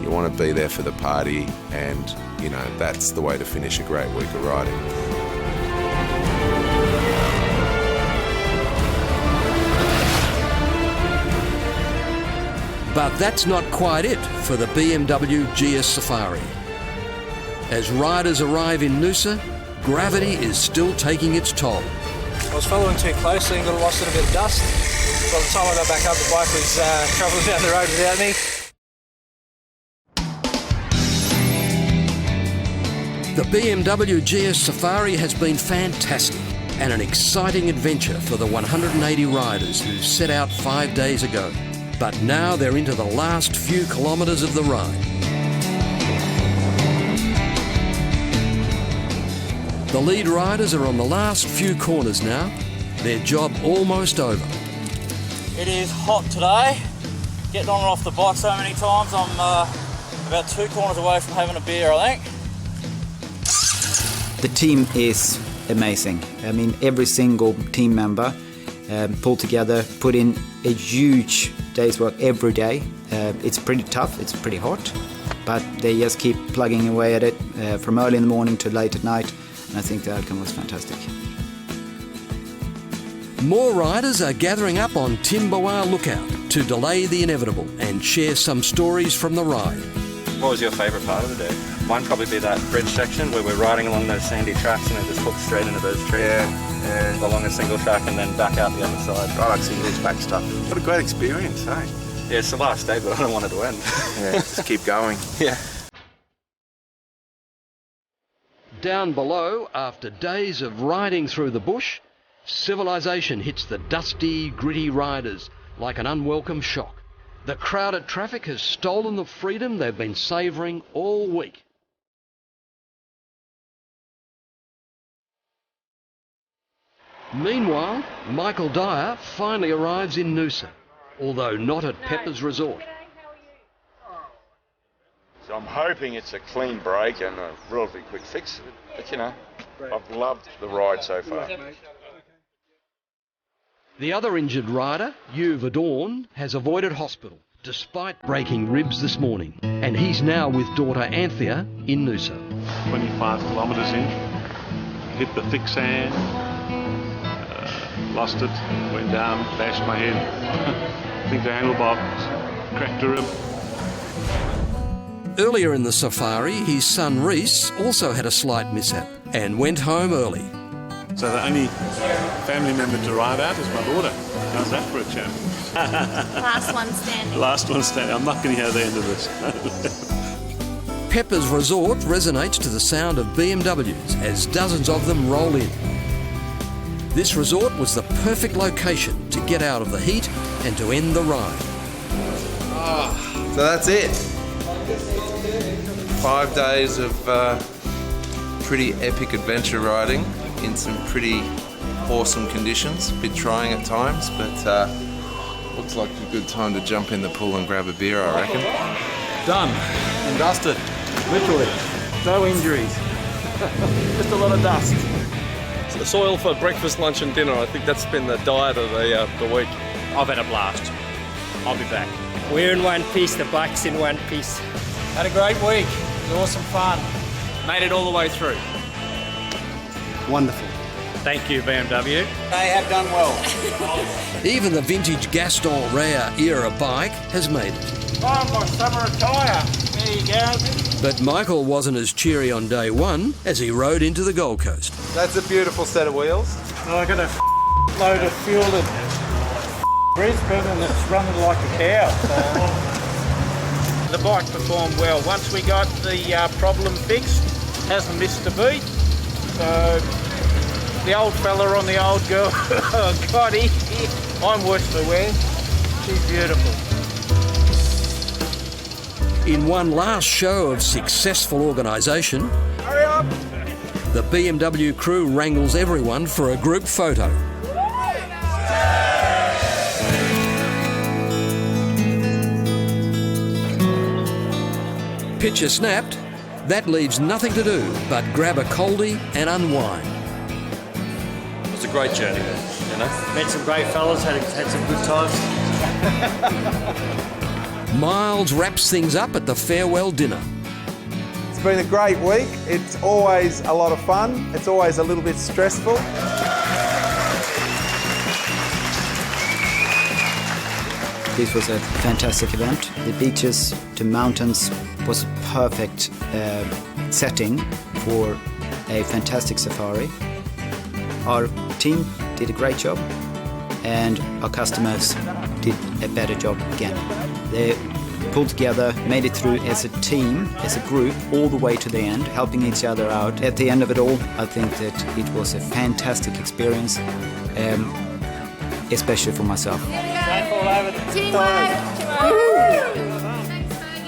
You want to be there for the party, and, you know, that's the way to finish a great week of riding. But that's not quite it for the BMW GS Safari. As riders arrive in Noosa, gravity is still taking its toll. I was following too closely and got lost in a bit of dust. By the time I got back up, the bike was travelling down the road without me. The BMW GS Safari has been fantastic and an exciting adventure for the 180 riders who set out 5 days ago. But now they're into the last few kilometres of the ride. The lead riders are on the last few corners now, their job almost over. It is hot today. Getting on and off the bike so many times, I'm about 2 corners away from having a beer, I think. The team is amazing. I mean, every single team member pulled together, put in a huge day's work every day. It's pretty tough, it's pretty hot, but they just keep plugging away at it from early in the morning to late at night. And I think the outcome was fantastic. More riders are gathering up on Timbawa Lookout to delay the inevitable and share some stories from the ride. What was your favourite part of the day? Mine probably be that bridge section where we're riding along those sandy tracks and it just hooks straight into those trees. Yeah. Along a single track and then back out the other side. I like singles back stuff. What a great experience, eh? Yeah, it's the last day, but I don't want it to end. Yeah, just keep going. Yeah. Down below, after days of riding through the bush, civilization hits the dusty, gritty riders like an unwelcome shock. The crowded traffic has stolen the freedom they've been savouring all week. Meanwhile, Michael Dyer finally arrives in Noosa, although not at Pepper's Resort. So I'm hoping it's a clean break and a relatively quick fix, but you know, I've loved the ride so far. The other injured rider, Hugh Verdorn, has avoided hospital despite breaking ribs this morning, and he's now with daughter Anthea in Noosa. 25 kilometres in, hit the thick sand, lost it, went down, bashed my head. I think the handlebar cracked a rib. Earlier in the safari, his son Reese also had a slight mishap and went home early. So the only family member to ride out is my daughter. How's that for a chat? Last one standing. Last one standing. I'm not going to hear the end of this. Pepper's Resort resonates to the sound of BMWs as dozens of them roll in. This resort was the perfect location to get out of the heat and to end the ride. So that's it. 5 days of pretty epic adventure riding in some pretty awesome conditions. A bit trying at times, but looks like a good time to jump in the pool and grab a beer, I reckon. Done and dusted, literally. No injuries. Just a lot of dust. It's the soil for breakfast, lunch and dinner. I think that's been the diet of the week. I've had a blast. I'll be back. We're in one piece, the bike's in one piece. Had a great week. It was awesome fun. Made it all the way through. Wonderful. Thank you, BMW. They have done well. Even the vintage Gaston Rare era bike has made it. Oh, my summer attire. There you go. But Michael wasn't as cheery on day one as he rode into the Gold Coast. That's a beautiful set of wheels. Well, I got a load of fuel at Brisbane and it's running like a cow. So. The bike performed well. Once we got the problem fixed, hasn't missed a beat. So the old fella on the old girl, Gotti, I'm wishing her well. She's beautiful. In one last show of successful organisation, the BMW crew wrangles everyone for a group photo. Picture snapped, that leaves nothing to do but grab a coldie and unwind. It's a great journey, you know. Met some great fellas, had some good times. Miles wraps things up at the farewell dinner. It's been a great week. It's always a lot of fun. It's always a little bit stressful. This was a fantastic event. The beaches, the mountains was a perfect setting for a fantastic safari. Our team did a great job and our customers did a better job again. They pulled together, made it through as a team, as a group, all the way to the end, helping each other out. At the end of it all, I think that it was a fantastic experience, especially for myself.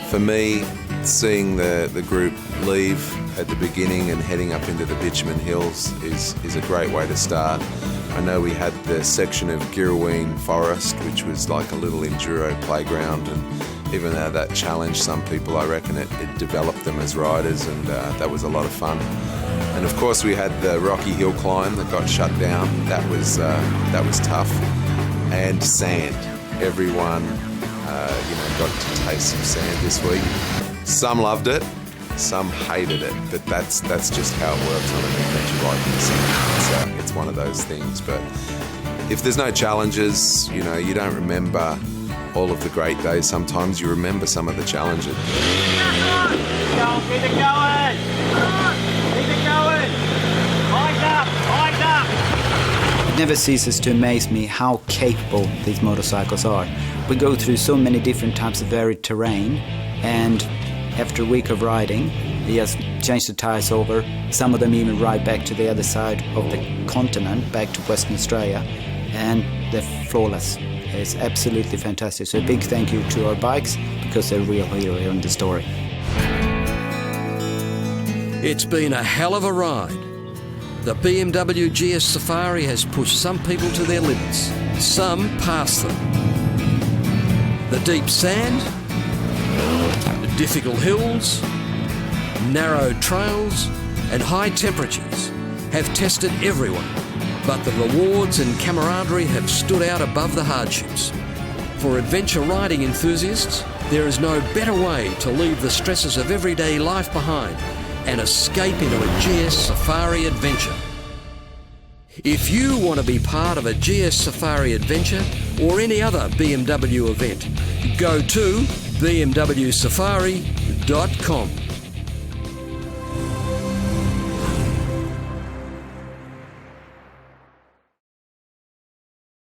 For me, seeing the group leave at the beginning and heading up into the bitumen hills is a great way to start. I know we had the section of Kingaroy Forest, which was like a little enduro playground, and even though that challenged some people, I reckon it developed them as riders, and that was a lot of fun. And of course we had the rocky hill climb that got shut down. That was tough. And sand. Everyone got to taste some sand this week. Some loved it, some hated it, but that's just how it works on an adventure bike. It's one of those things. But if there's no challenges, you don't remember all of the great days. Sometimes you remember some of the challenges. Keep it going! Keep it going! Eyes up! It never ceases to amaze me how capable these motorcycles are. We go through so many different types of varied terrain, and after a week of riding, we just change the tyres over. Some of them even ride back to the other side of the continent, back to Western Australia, and they're flawless. It's absolutely fantastic. So a big thank you to our bikes, because they're real hero here in the story. It's been a hell of a ride. The BMW GS Safari has pushed some people to their limits, some past them. The deep sand, the difficult hills, narrow trails and high temperatures have tested everyone, but the rewards and camaraderie have stood out above the hardships. For adventure riding enthusiasts, there is no better way to leave the stresses of everyday life behind and escape into a GS Safari adventure. If you want to be part of a GS Safari adventure or any other BMW event, go to bmwsafari.com.